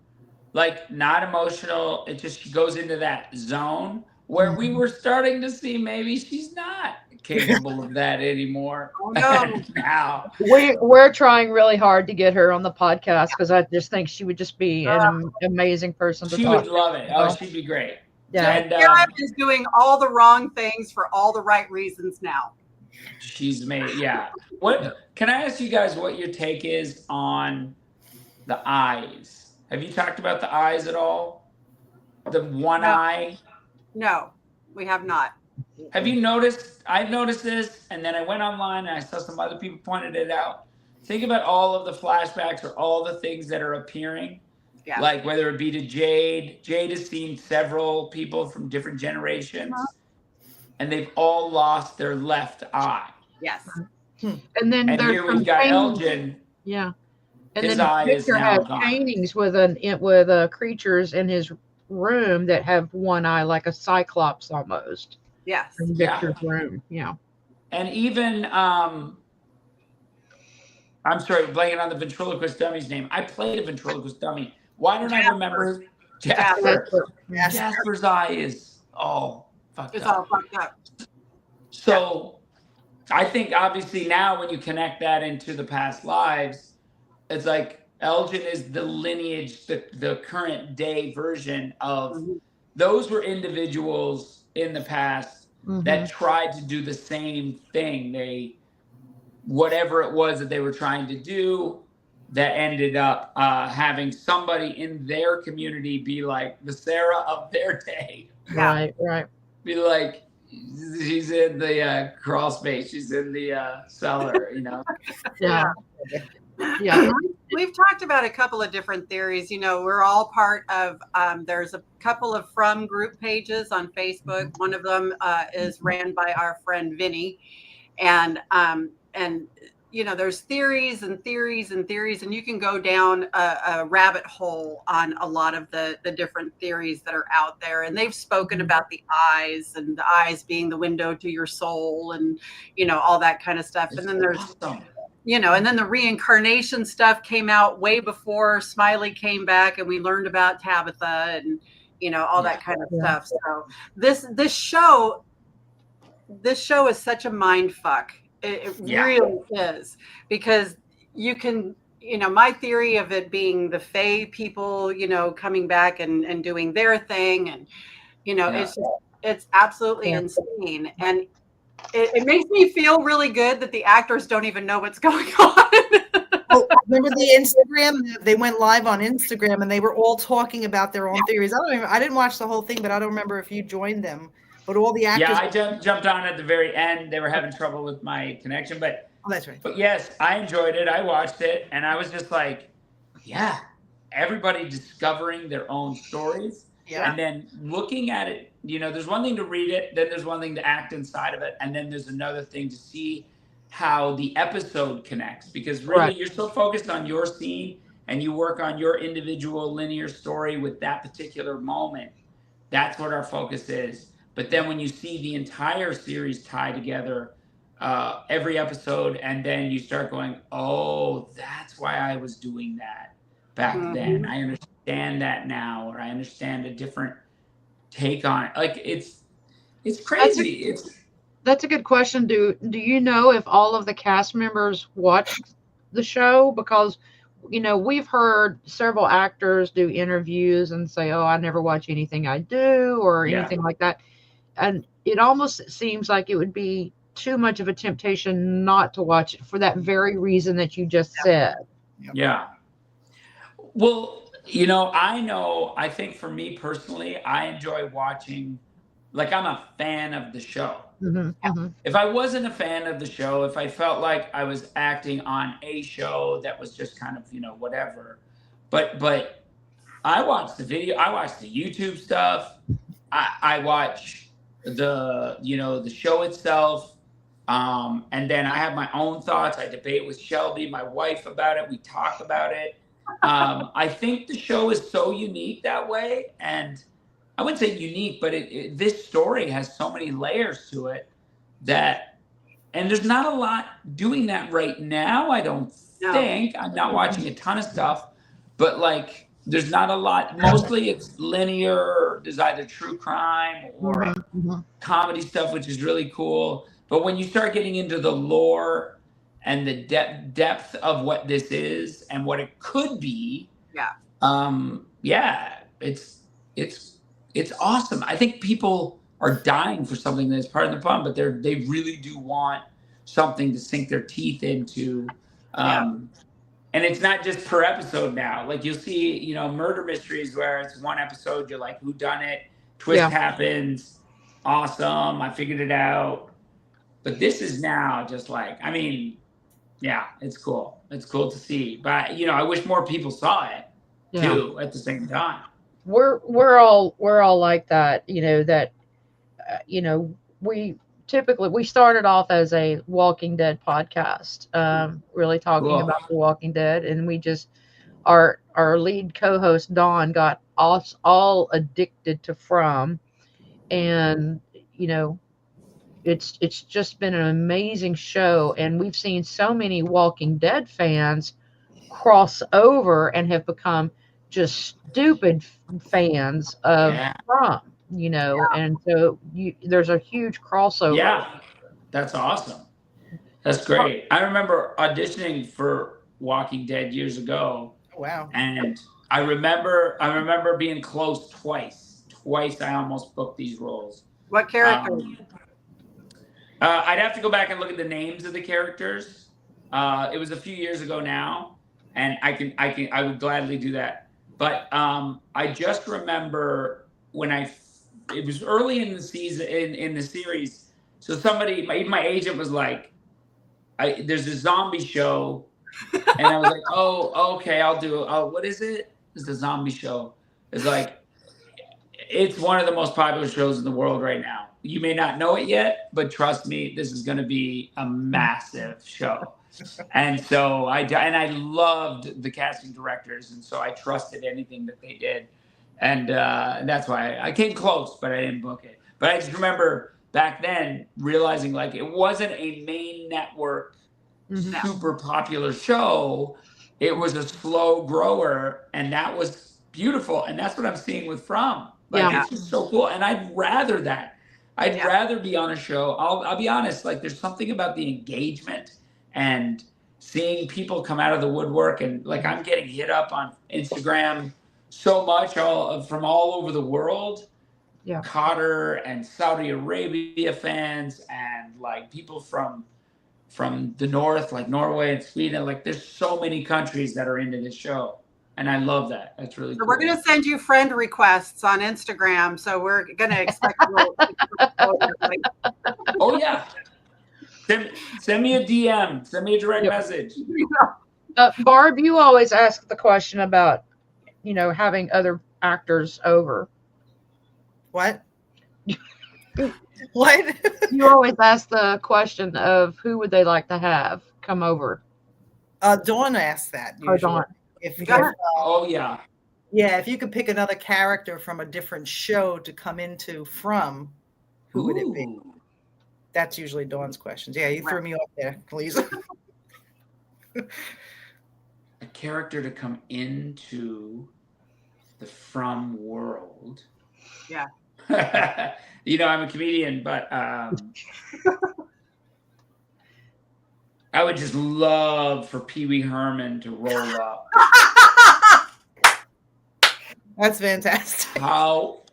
like, not emotional. It just, she goes into that zone where we were starting to see maybe she's not capable of that anymore. Oh, no. Now we're trying really hard to get her on the podcast because I just think she would just be an amazing person to talk to. She would love it. Oh, she'd be great. Yeah. And Sarah is doing all the wrong things for all the right reasons now. She's made, What can I ask you guys what your take is on the eyes? Have you talked about the eyes at all? The one eye? No, we have not. Have you noticed? I've noticed this, and then I went online and I saw some other people pointed it out. Think about all of the flashbacks or all the things that are appearing. Yeah. Like whether it be to Jade. Jade has seen several people from different generations. And they've all lost their left eye. Yes. And then there's here we've got Elgin. Yeah. And his then eye Victor is now has gone. paintings with creatures in his room that have one eye, like a cyclops almost. Yes. In Victor's room. Yeah. And even I'm sorry, blanking on the ventriloquist dummy's name. I played a ventriloquist dummy. Why don't I remember Jasper? Jasper's eye is fucked it's up. all fucked up. So I think obviously now when you connect that into the past lives, it's like Elgin is the lineage, the current day version of those were individuals in the past that tried to do the same thing. Whatever it was that they were trying to do, that ended up having somebody in their community be like the Sarah of their day. Right. Be like, she's in the crawl space. She's in the cellar, you know? Yeah. We've talked about a couple of different theories. You know, we're all part of, there's a couple of From group pages on Facebook. One of them is ran by our friend Vinny. And you know, there's theories and theories and theories, and you can go down a rabbit hole on a lot of the different theories that are out there. And they've spoken about the eyes and the eyes being the window to your soul and, you know, all that kind of stuff. And then there's, you know, and then the reincarnation stuff came out way before Smiley came back and we learned about Tabitha and, you know, all that kind of stuff. So this show is such a mind fuck. It really is, because you can, you know, my theory of it being the Fae people, you know, coming back and doing their thing. And, you know, it's absolutely insane. And it makes me feel really good that the actors don't even know what's going on. Remember the Instagram? They went live on Instagram and they were all talking about their own theories. I didn't watch the whole thing, but I don't remember if you joined them. But all the actors. Yeah, I jumped on at the very end. They were having trouble with my connection, but that's right. But yes, I enjoyed it. I watched it, and I was just like, yeah, everybody discovering their own stories, and then looking at it. You know, there's one thing to read it, then there's one thing to act inside of it, and then there's another thing to see how the episode connects. Because really, you're so focused on your scene, and you work on your individual linear story with that particular moment. That's what our focus is. But then when you see the entire series tie together, every episode, and then you start going, oh, that's why I was doing that back then. I understand that now, or I understand a different take on it. Like it's crazy. That's a good question. Do you know if all of the cast members watched the show? Because we've heard several actors do interviews and say, "Oh, I never watch anything I do," or anything like that. And it almost seems like it would be too much of a temptation not to watch it for that very reason that you just said. Yeah. Well, I think for me personally, I enjoy watching, like I'm a fan of the show. If I wasn't a fan of the show, if I felt like I was acting on a show that was just kind of, whatever, but I watch the video, I watch the YouTube stuff, I watch the show itself, and then I have my own thoughts. I debate with Shelby, my wife, about it. We talk about it. I think the show is so unique that way, and I wouldn't say unique, but this story has so many layers to it and there's not a lot doing that right now. I don't think. I'm not watching a ton of stuff, but like there's not a lot. Mostly it's linear. There's either true crime or comedy stuff, which is really cool. But when you start getting into the lore and the depth of what this is and what it could be, it's awesome. I think people are dying for something that's part of the fun, but they really do want something to sink their teeth into. And it's not just per episode now. Like you'll see, murder mysteries where it's one episode, you're like, who done it? Twist happens. Awesome. I figured it out. But this is now just like, it's cool. It's cool to see. But, I wish more people saw it too at the same time. We're all like that, we started off as a Walking Dead podcast, really talking about The Walking Dead, and we just our lead co-host Dawn got us all addicted to From, and it's just been an amazing show, and we've seen so many Walking Dead fans cross over and have become just stupid fans of From. And so there's a huge crossover. Yeah, that's awesome. That's great. I remember auditioning for Walking Dead years ago. Wow. And I remember being close twice. Twice I almost booked these roles. What character? I'd have to go back and look at the names of the characters. It was a few years ago now, and I would gladly do that. But I just remember when it was early in the season in the series. So even my agent was like, "There's a zombie show," and I was like, "Oh, okay, I'll do it. Oh, what is it? It's a zombie show." It's like it's one of the most popular shows in the world right now. You may not know it yet, but trust me, this is going to be a massive show. And so I loved the casting directors, and so I trusted anything that they did. And that's why I came close, but I didn't book it. But I just remember back then realizing like it wasn't a main network super popular show. It was a slow grower, and that was beautiful. And that's what I'm seeing with From. Like it's just so cool. And I'd rather that. I'd rather be on a show. I'll be honest, like there's something about the engagement and seeing people come out of the woodwork, and like I'm getting hit up on Instagram so much from all over the world. Qatar and Saudi Arabia fans, and like people from the north, like Norway and Sweden. Like there's so many countries that are into this show, and I love that. That's really cool. We're going to send you friend requests on Instagram, so we're going to expect a little. Oh yeah, send me a DM, send me a direct message. Barb, you always ask the question about having other actors over. What? What? You always ask the question of who would they like to have come over. Dawn asked that usually. Dawn. If if you could pick another character from a different show to come into From, who would it be? That's usually Dawn's questions. Yeah, you threw me off there, please. A character to come into the From world. Yeah. You know, I'm a comedian, but I would just love for Pee Wee Herman to roll up. That's fantastic. Think about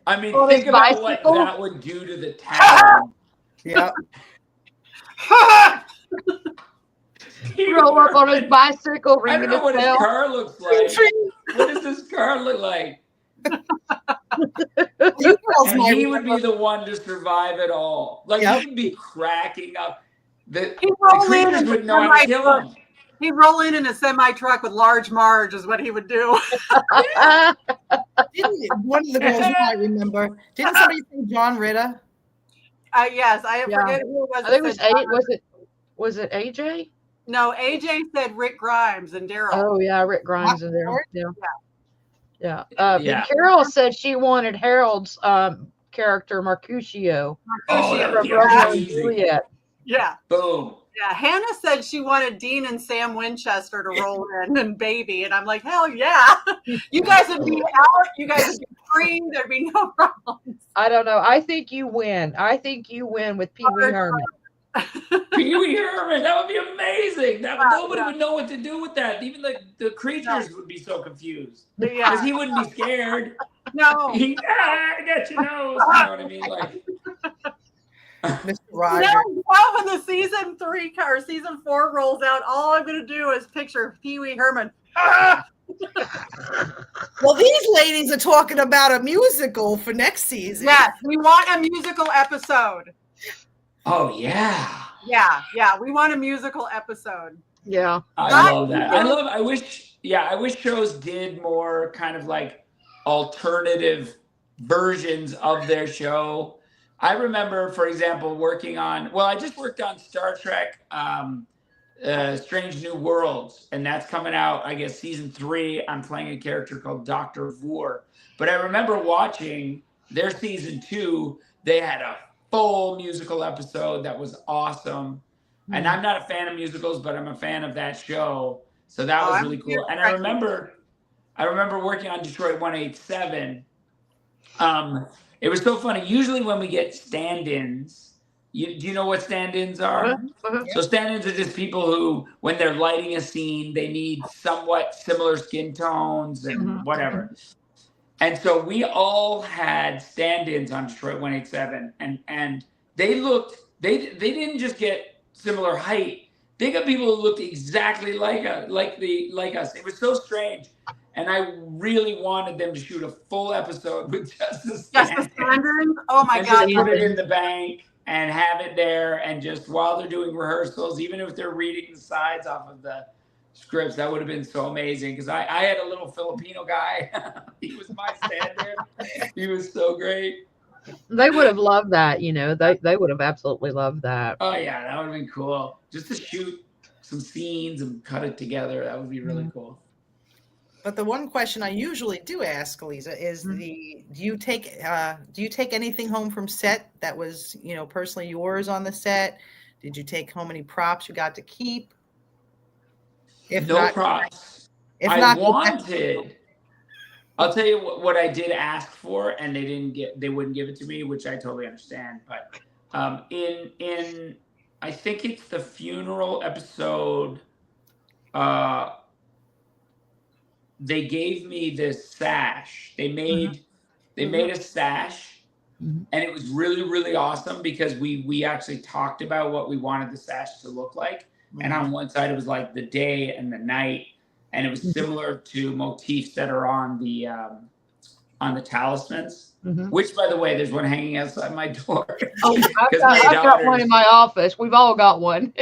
what that would do to the town. Yeah. Roll up on his bicycle, I don't ringing know what his bell. car looks like. What does this car look like? And he would be the one to survive it all. Like he'd be cracking up. The creatures would know how to kill him. He'd roll in a semi truck with Large Marge, is what he would do. One of the girls you might remember. Didn't somebody say John Ritter? Yes, I forget who it was. I think it was was it AJ? No, AJ said Rick Grimes and Daryl. Oh yeah, Rick Grimes and Daryl. Yeah. Yeah. Carol said she wanted Harold's character Mercutio. Oh, from Romeo and Juliet. Yeah. Boom. Yeah. Hannah said she wanted Dean and Sam Winchester to roll in and Baby, and I'm like, hell yeah! You guys would be out. You guys would be free. There'd be no problems. I don't know. I think you win. I think you win with Pee Wee Herman. Pee Wee Herman, that would be amazing. Nobody would know what to do with that. Even the creatures would be so confused because he wouldn't be scared. No, I got your nose. You know what I mean? Like, Mr. Roger. Now when the season 3 or season 4 rolls out, all I'm going to do is picture Pee Wee Herman. Well, these ladies are talking about a musical for next season. Yes, we want a musical episode. Oh yeah. Yeah. We want a musical episode. Yeah. I love that. I wish shows did more kind of like alternative versions of their show. I remember, for example, I just worked on Star Trek Strange New Worlds, and that's coming out, I guess, season 3. I'm playing a character called Dr. Vore. But I remember watching their season 2. They had a full musical episode that was awesome. And I'm not a fan of musicals, but I'm a fan of that show. So that was really cool. And I remember working on Detroit 187. It was so funny. Usually when we get stand-ins, do you know what stand-ins are? So stand-ins are just people who, when they're lighting a scene, they need somewhat similar skin tones and whatever. And so we all had stand-ins on Detroit 187, and they didn't just get similar height. They got people who looked exactly like us. It was so strange. And I really wanted them to shoot a full episode with just the stand-ins. Oh my God. Just put it in the bank and have it there, and just while they're doing rehearsals, even if they're reading the sides off of the scripts, that would have been so amazing, because I had a little Filipino guy. He was my stand-in. He was so great. They would have loved that, they would have absolutely loved that. Oh yeah, that would have been cool. Just to shoot some scenes and cut it together, that would be really cool. But the one question I usually do ask, Lisa, is do you take anything home from set that was, personally yours on the set? Did you take home any props you got to keep? No props. I'll tell you what I did ask for, and they wouldn't give it to me, which I totally understand. But in I think it's the funeral episode, they gave me this sash. They made a sash, and it was really, really awesome, because we actually talked about what we wanted the sash to look like. And on one side, it was like the day and the night, and it was similar to motifs that are on the talismans. Which, by the way, there's one hanging outside my door. Oh, I've got one in my office. We've all got one.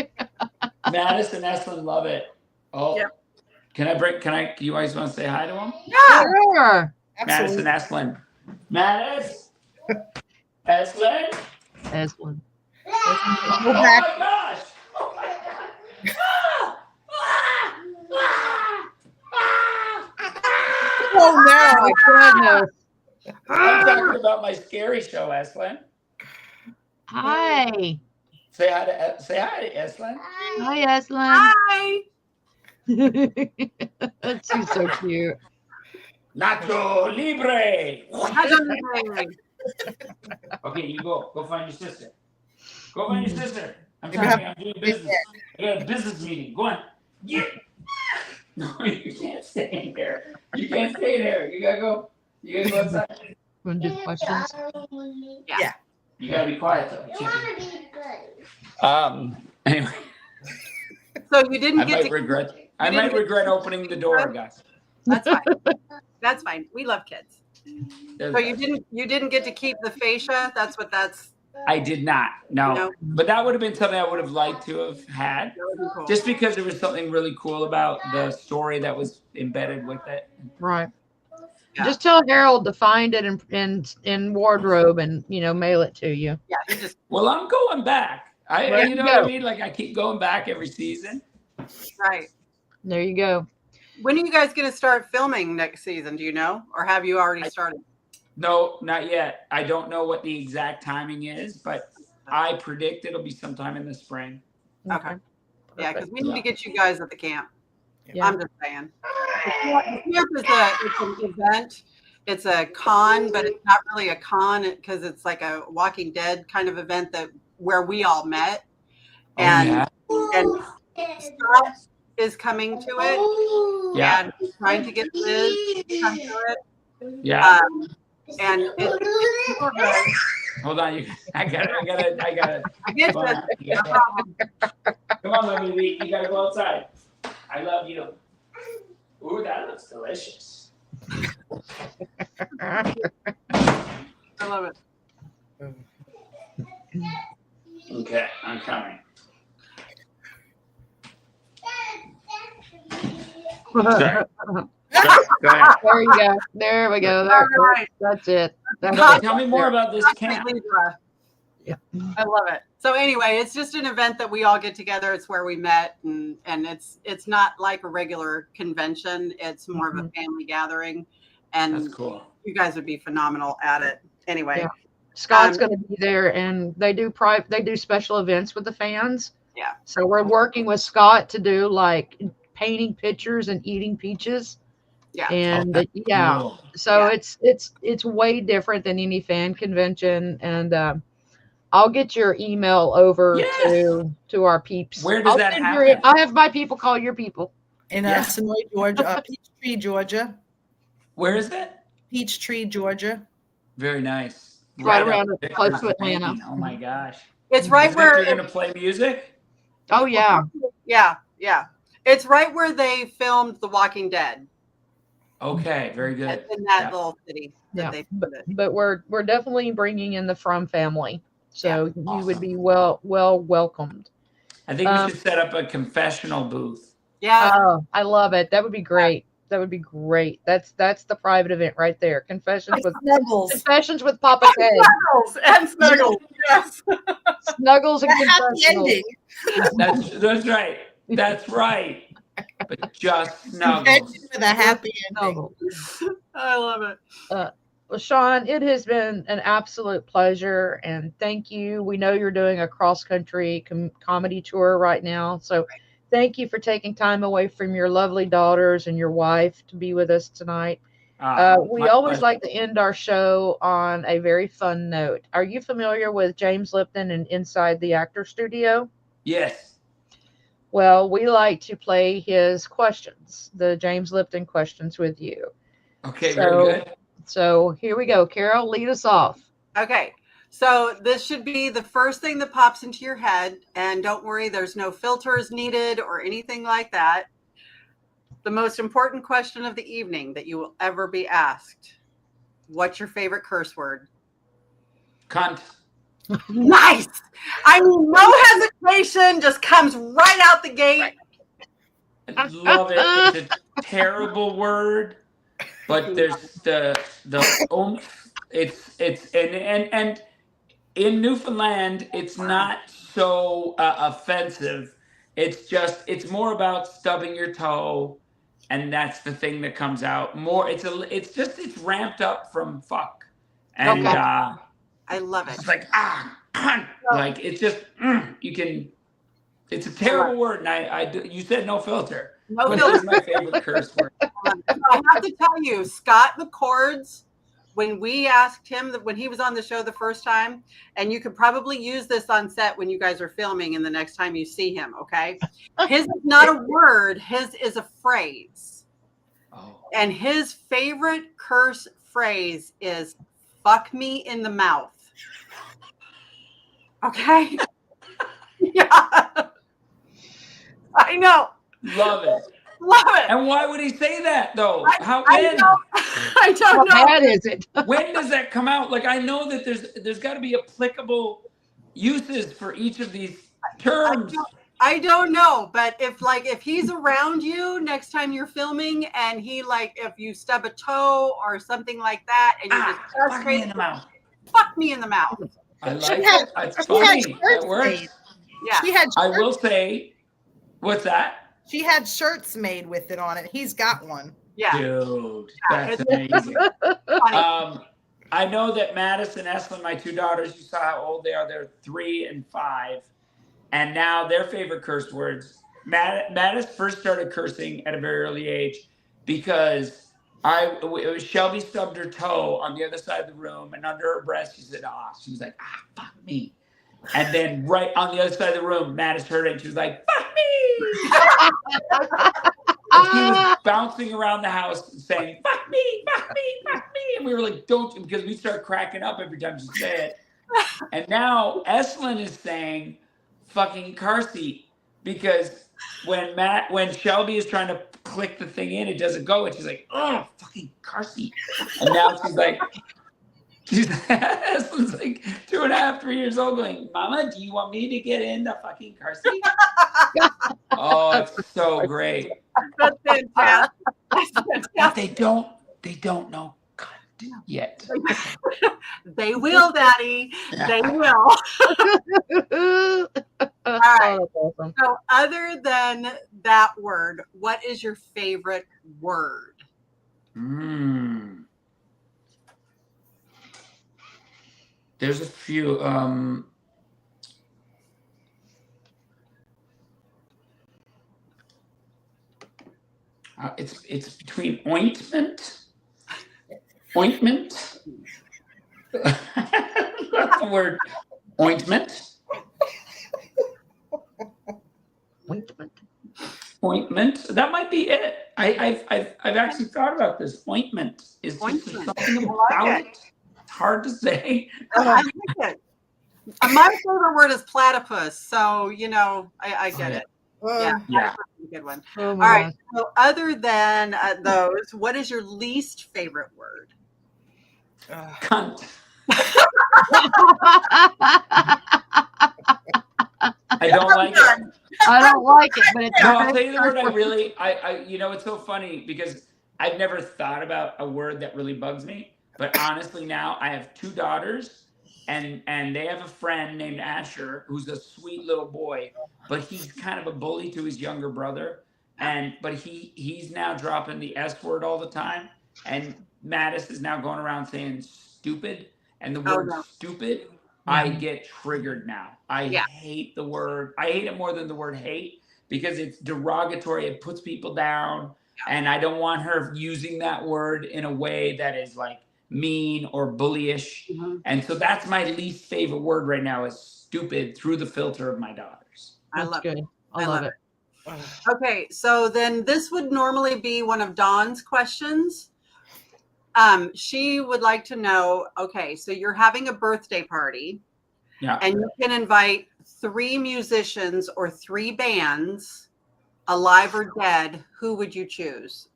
Madison and Estlin love it. Oh, yep. Can you guys want to say hi to them? Yeah, sure. Madison Estlin. Madison. Estlin. Estlin. Oh my gosh. Oh no! My goodness. I'm talking about my scary show, Estlin. Hi. Say hi to Eslan. Hi, Aslan. Hi. She's so cute. Nacho Libre. Hi. Okay, you go. Go find your sister. Go find your sister. I'm Maybe telling you, I'm doing business. I got a business meeting. Go on. Yeah. No, you can't stay in there. You can't stay there. You gotta go. You gotta go outside. Want to do questions? Yeah. You gotta be quiet though. Anyway, So you didn't I get might to. regret. I didn't might get regret to- opening the door, guys. That's fine. That's fine. We love kids. There's So that. you didn't get to keep the fascia. That's what that's. I did not. No. No. But that would have been something I would have liked to have had. That would be cool. Just because there was something really cool about the story that was embedded with it. Right. Yeah. Just tell Harold to find it in wardrobe and mail it to you. Yeah, he just Well, I'm going back. There You you know what I go. mean? Like I keep going back every season. right. There you go. When are you guys going to start filming next season? Do you know, or have you already started? No, not yet. I don't know what the exact timing is, but I predict it'll be sometime in the spring. Okay. Yeah, because we need Yeah. to get you guys at the camp. Yeah. I'm just saying. The camp is it's an event. It's a con, but it's not really a con because it's like a Walking Dead kind of event where we all met. And and Scott is coming to it. Yeah. And he's trying to get Liz to come to it. Yeah. And it's super good. Hold on. I got it. I get Come on. this. No problem. Come on, let me leave. You gotta go outside. I love you. Ooh, that looks delicious. I love it. Okay, I'm coming. Sorry. Go ahead. There you go. There we go. All right. That's it. That's No, it. tell me more about this camp. Yeah. I love it. So anyway, it's just an event that we all get together. It's where we met, and it's not like a regular convention. It's more of a family gathering, and That's cool. you guys would be phenomenal at it. Anyway, Yeah. Scott's going to be there, and they do special events with the fans. Yeah. So we're working with Scott to do like painting pictures and eating peaches. Yeah. And that's yeah. cool. So Yeah. it's way different than any fan convention, and I'll get your email over to our peeps. Where does I'll that send happen? I'll have my people call your people. In Yeah. Sonoy, Georgia, Peachtree, Georgia. Where is that? Peachtree, Georgia. Very nice. Right up around Victor's close to Atlanta. lane. Oh my gosh. it's right Is where Victor gonna play music? Oh yeah. yeah. It's right where they filmed The Walking Dead. Okay, very good. It's in that Yeah. little city that Yeah. they filmed it. But we're definitely bringing in the From family. So you would be well welcomed. I think we should set up a confessional booth. Yeah. Oh, I love it. That would be great. That would be great. That's the private event right there. Confessions with Papa K. Snuggles and Snuggles. Yes. Snuggles and Happy confessionals. ending. That's right. That's right. But just snuggles. Convention with a happy ending. Snuggles. I love it. Well, Shaun, it has been an absolute pleasure, and thank you. We know you're doing a cross-country comedy tour right now, so thank you for taking time away from your lovely daughters and your wife to be with us tonight. We My always pleasure. like to end our show on a very fun note. Are you familiar with James Lipton and Inside the Actor Studio? Yes. Well, we like to play his questions, the James Lipton questions with you. Okay, very good. So here we go. Carol, lead us off. Okay. So this should be the first thing that pops into your head. And don't worry, there's no filters needed or anything like that. The most important question of the evening that you will ever be asked. What's your favorite curse word? Cunt. Nice. I mean, no hesitation, just comes right out the gate. I love it. It's a terrible word, but there's the oomph. It's and in Newfoundland, it's not so offensive. It's more about stubbing your toe, and that's the thing that comes out more. It's ramped up from fuck, and Okay. I love it. it's like like it's just you can. It's a terrible word, and you said no filter. No but filter. It's my favorite curse word. I have to tell you, Scott McCord's, when we asked him when he was on the show the first time, and you could probably use this on set when you guys are filming and the next time you see him, okay? His is not a word, his is a phrase. Oh. And his favorite curse phrase is "fuck me in the mouth." Okay? Yeah. I know. Love it. Love it. And why would he say that though? I don't know. How bad is it? When does that come out? Like, I know that there's got to be applicable uses for each of these terms. I don't know, but if he's around you next time you're filming, and he if you stub a toe or something like that, and you just fuck me in the mouth. Fuck me in the mouth. I like it. It's funny. That works. Yeah. I will say, what's that? She had shirts made with it on it. He's got one. Yeah. Dude, that's amazing. I know that Madison, Eslin, my two daughters, you saw how old they are. They're 3 and 5. And now their favorite curse words. Madison first started cursing at a very early age because Shelby stubbed her toe on the other side of the room, and under her breath she said, she was like, fuck me. And then right on the other side of the room, Madison heard it and she was like, fuck me. And she was bouncing around the house saying, fuck me, fuck me, fuck me. And we were like, don't, because we start cracking up every time she said it. And now Eslin is saying fucking car seat, because when Shelby is trying to click the thing in, it doesn't go, and she's like, oh, fucking car seat. And now Eslin's like 2.5, 3 years old going, Mama, do you want me to get in the fucking car seat? Oh, it's so great. That's fantastic. That's fantastic. But they don't know cunt yet. They will, Daddy. Yeah. They will. All right. Oh, that's awesome. So other than that word, what is your favorite word? There's a few. It's between ointment. That's the word. Ointment. Ointment. That might be it. I've actually thought about this. Ointment is just something about it. It's hard to say. I like it. My favorite word is platypus, so I get it. Yeah. That's a good one. Oh, all right. So other than those, what is your least favorite word? Cunt. I don't like it. I don't like it, but it's no. I'll tell you the word I it's so funny because I've never thought about a word that really bugs me. But honestly, now I have 2 daughters, and they have a friend named Asher who's a sweet little boy, but he's kind of a bully to his younger brother, but he's now dropping the S word all the time, and Mattis is now going around saying stupid, and the word stupid. I get triggered now. I hate the word. I hate it more than the word hate because it's derogatory. It puts people down. And I don't want her using that word in a way that is like mean or bullyish. And so that's my least favorite word right now is stupid through the filter of my daughters. I love it. I love it. Okay. So then this would normally be one of Dawn's questions. She would like to know, okay, so you're having a birthday party, and you can invite 3 musicians or 3 bands, alive or dead. Who would you choose?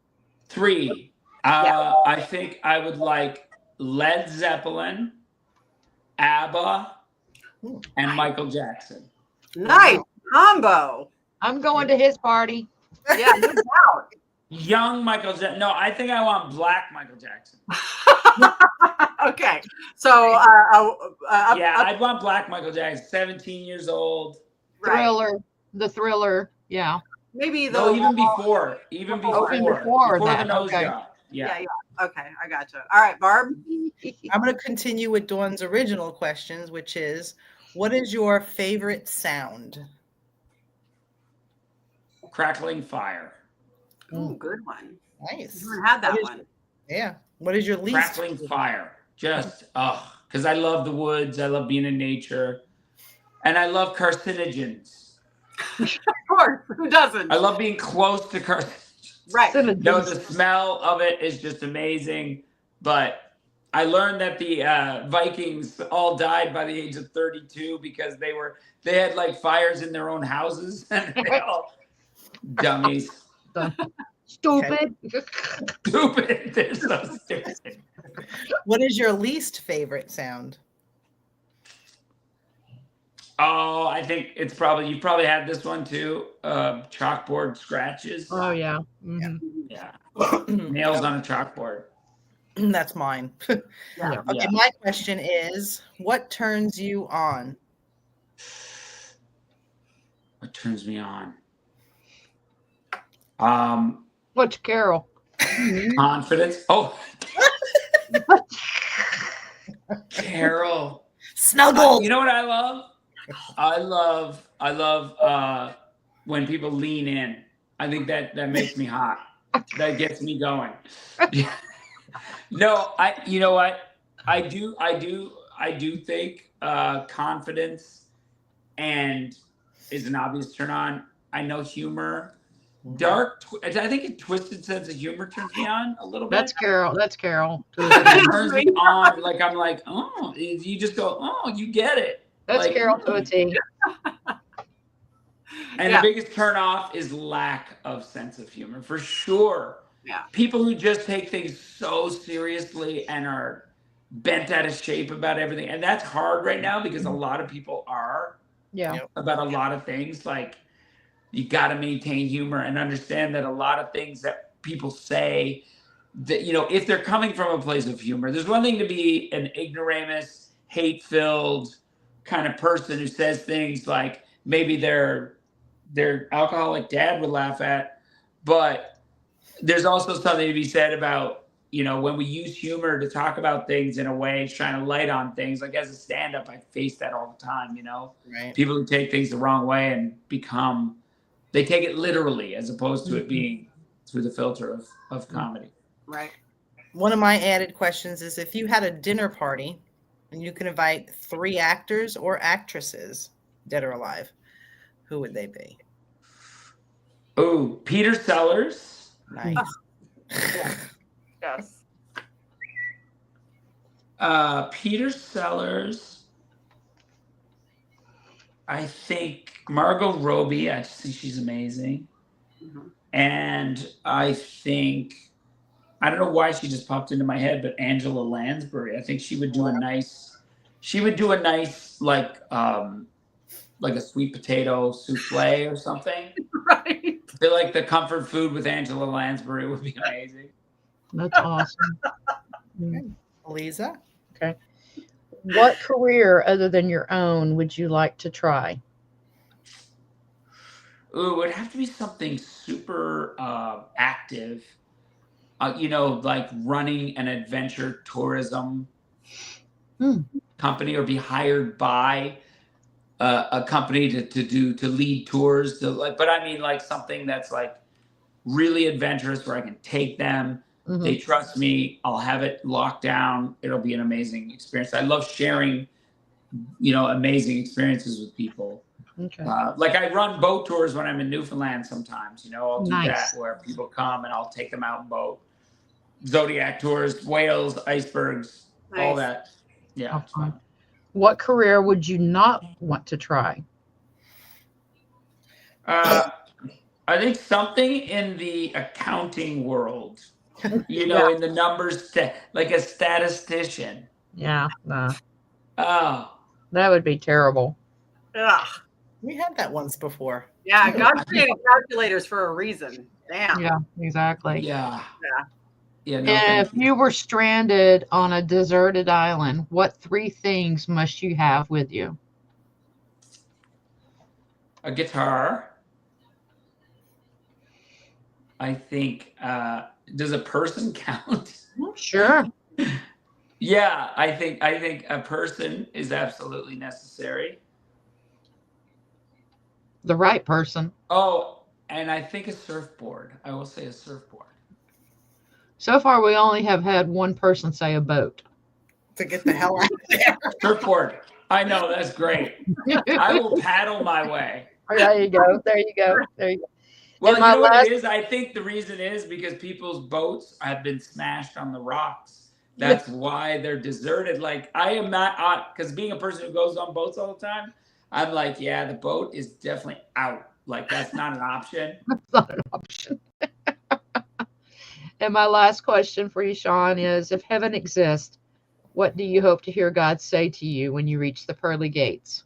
3. I think I would like Led Zeppelin, ABBA, and Michael Jackson. Nice combo. I'm going to his party. Yeah, no doubt. Young Michael Jackson. No, I think I want black Michael Jackson. Okay. So, I'd want black Michael Jackson, 17 years old. Thriller. The Thriller. Yeah. Maybe even before the nose job. Yeah. Okay, I gotcha. All right, Barb. I'm going to continue with Dawn's original questions, which is, What is your favorite sound? Crackling fire. Ooh, good one. Nice. You haven't had that one. Yeah. What is your least? Crackling fire. Just, because I love the woods. I love being in nature. And I love carcinogens. Of course. Who doesn't? I love being close to carcinogens. Right. No, the smell of it is just amazing. But I learned that the Vikings all died by the age of 32 because they had like fires in their own houses. And they all dummies. Stupid. Stupid. They're so stupid. What is your least favorite sound? Oh, I think it's you probably had this one too. Chalkboard scratches. Oh yeah. Mm-hmm. Yeah. Nails on a chalkboard. That's mine. Yeah. Okay, Yeah. my question is, what turns you on? What turns me on? What's Carol? Confidence. Oh, Carol. Snuggle. You know what I love? I love when people lean in. I think that makes me hot. That gets me going. No, you know what? I do think confidence and is an obvious turn on. I know humor. I think a twisted sense of humor turns me on a little bit. That's Carol. That's Carol. It turns me on. Like I'm like, oh, you just go, oh, you get it. That's like, Carol to a T. And the biggest turn off is lack of sense of humor, for sure. Yeah. People who just take things so seriously and are bent out of shape about everything. And that's hard right now because a lot of people are about a lot of things. Like, you got to maintain humor and understand that a lot of things that people say that, if they're coming from a place of humor, there's one thing to be an ignoramus, hate-filled kind of person who says things like maybe their alcoholic dad would laugh at, but there's also something to be said about, when we use humor to talk about things in a way, shine a light on things. Like as a stand-up, I face that all the time, Right. People who take things the wrong way and they take it literally as opposed to it being through the filter of comedy. Right. One of my added questions is, if you had a dinner party and you could invite 3 actors or actresses, dead or alive, who would they be? Oh, Peter Sellers. Nice. Yes. Peter Sellers. I think Margot Robbie. I just think she's amazing. Mm-hmm. And I think, I don't know why she just popped into my head, but Angela Lansbury. I think she would do a nice like a sweet potato souffle or something. Right. I feel like the comfort food with Angela Lansbury would be amazing. That's awesome. Lisa? Okay. What career other than your own would you like to try? Ooh, it would have to be something super active. Like running an adventure tourism company, or be hired by a company to lead tours. But I mean, like something that's like really adventurous where I can take them. Mm-hmm. They trust me. I'll have it locked down. It'll be an amazing experience. I love sharing, amazing experiences with people. Okay. Like I run boat tours when I'm in Newfoundland sometimes. I'll do Nice. that where people come and I'll take them out in boat. Zodiac tours, whales, icebergs, all that. Yeah. It's fun. What career would you not want to try? I think something in the accounting world, in the numbers, like a statistician. Yeah. Oh, That would be terrible. Yeah. We had that once before. Yeah. God created calculators for a reason. Damn. Yeah, exactly. yeah. Yeah. Yeah. No, And thank if you were stranded on a deserted island, what 3 things must you have with you? A guitar. I think, does a person count? Sure. Yeah, I think a person is absolutely necessary. The right person. Oh, and I think a surfboard. I will say a surfboard. So far, we only have had one person say a boat. To get the hell out of there. Surfboard. I know, that's great. I will paddle my way. There you go. There you go. There you go. Well, And you my know what last- it is? I think the reason is because people's boats have been smashed on the rocks. That's why they're deserted. Like, I am not, because being a person who goes on boats all the time, I'm like, yeah, the boat is definitely out. Like, that's not an option. That's not an option. And my last question for you, Shaun, is if heaven exists, what do you hope to hear God say to you when you reach the pearly gates?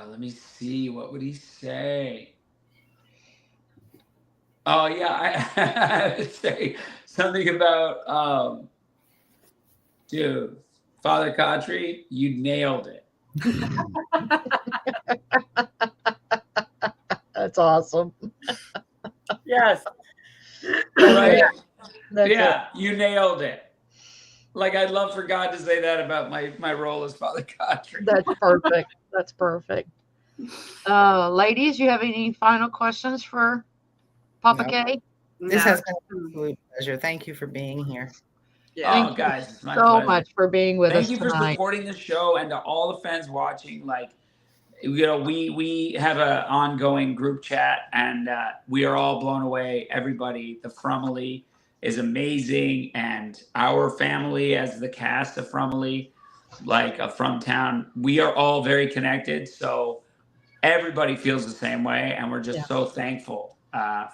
Let me see. What would he say? Oh, yeah. I would say something about, dude, Father Khatri, you nailed it. That's awesome. Yes. Right? That's Yeah, you nailed it. Like, I'd love for God to say that about my role as Father Khatri. That's perfect. That's perfect. Ladies, you have any final questions for Papa No. K? This has been an absolute pleasure. Thank you for being here. Yeah. Thank Oh, you guys, it's my so pleasure. much for being with Thank us you for tonight. supporting the show, and to all the fans watching. Like, you know, we have an ongoing group chat, and we are all blown away. Everybody, the Frumily is amazing, and our family as the cast of Frumily, like From Town, we are all very connected. So everybody feels the same way, and we're just so thankful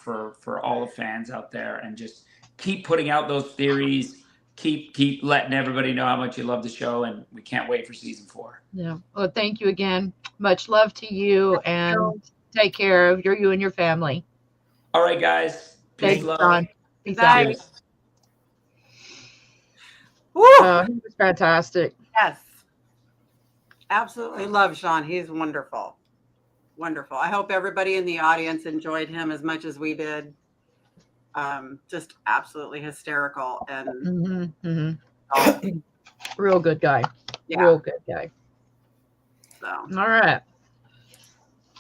for all the fans out there, and just keep putting out those theories. Keep letting everybody know how much you love the show, and we can't wait for season 4. Yeah. Well, thank you again. Much love to you, and take care of you and your family. All right, guys. Peace, Thanks, love. Shaun. Peace Good out. night. Cheers. Woo! He was fantastic. Yes. Absolutely love Shaun. He's wonderful. Wonderful. I hope everybody in the audience enjoyed him as much as we did. Just absolutely hysterical and Real good guy. yeah. Real good guy. So, all right.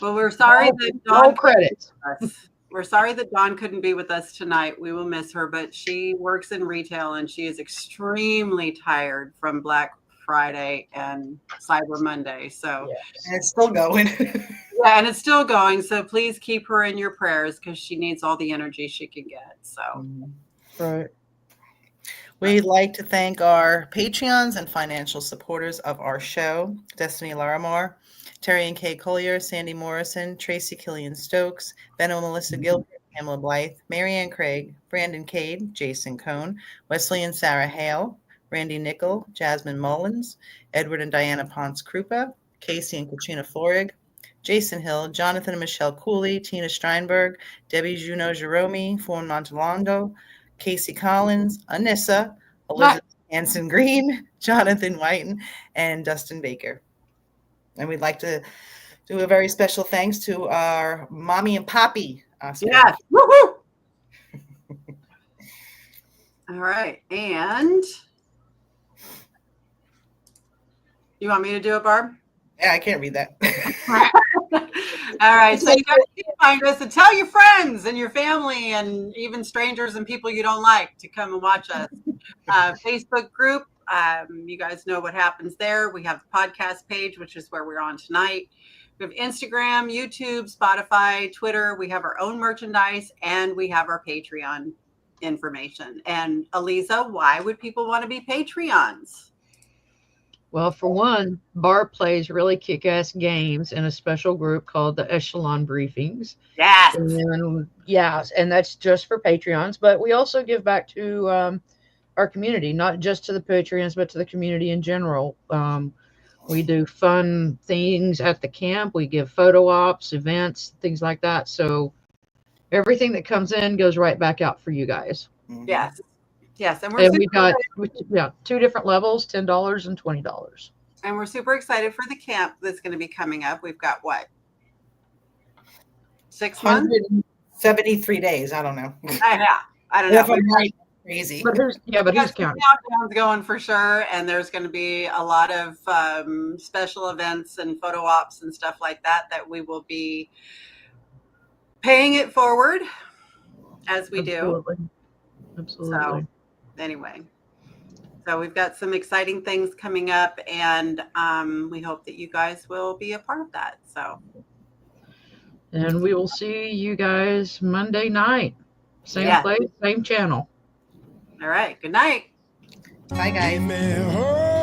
well, we're sorry that No Dawn credits. We're sorry that Dawn couldn't be with us tonight. We will miss her, but she works in retail and she is extremely tired from Black Friday and Cyber Monday. So, And it's still going. yeah, and it's still going. So please keep her in your prayers because she needs all the energy she can get. So, Right. We'd like to thank our Patreons and financial supporters of our show: Destiny Larimore, Terry and Kay Collier, Sandy Morrison, Tracy Killian Stokes, Ben and Melissa Gilbert, Pamela Blythe, Marianne Craig, Brandon Cade, Jason Cohn, Wesley and Sarah Hale, Randy Nickel, Jasmine Mullins, Edward and Diana Ponce Krupa, Casey and Katrina Florig, Jason Hill, Jonathan and Michelle Cooley, Tina Steinberg, Debbie Juno Jerome, Fawn Montalando, Casey Collins, Anissa, Elizabeth Hanson Green, Jonathan Whiten, and Dustin Baker. And we'd like to do a very special thanks to our mommy and poppy. yes. Woo-hoo! All right. And you want me to do it, Barb? Yeah, I can't read that. All right. So you guys can find us and tell your friends and your family and even strangers and people you don't like to come and watch us. Facebook group. You guys know what happens there. We have the podcast page, which is where we're on tonight. We have Instagram, YouTube, Spotify, Twitter. We have our own merchandise and we have our Patreon information. And Aliza, why would people want to be Patreons? Well, for one, Barb plays really kick-ass games in a special group called the Echelon Briefings. Yes. And that's just for Patreons. But we also give back to our community, not just to the Patreons, but to the community in general. We do fun things at the camp. We give photo ops, events, things like that. So everything that comes in goes right back out for you guys. Yes. Yes. And we got 2 different levels, $10 and $20. And we're super excited for the camp that's going to be coming up. We've got what? 6 months? 173 days. I don't know. I don't know. If I'm right. crazy. But who's counting? Countdown's going for sure, and there's going to be a lot of special events and photo ops and stuff like that we will be paying it forward as we do. Absolutely. So anyway, so we've got some exciting things coming up, and we hope that you guys will be a part of that. So, and we will see you guys Monday night, same place, same channel. All right. Good night. Bye, guys.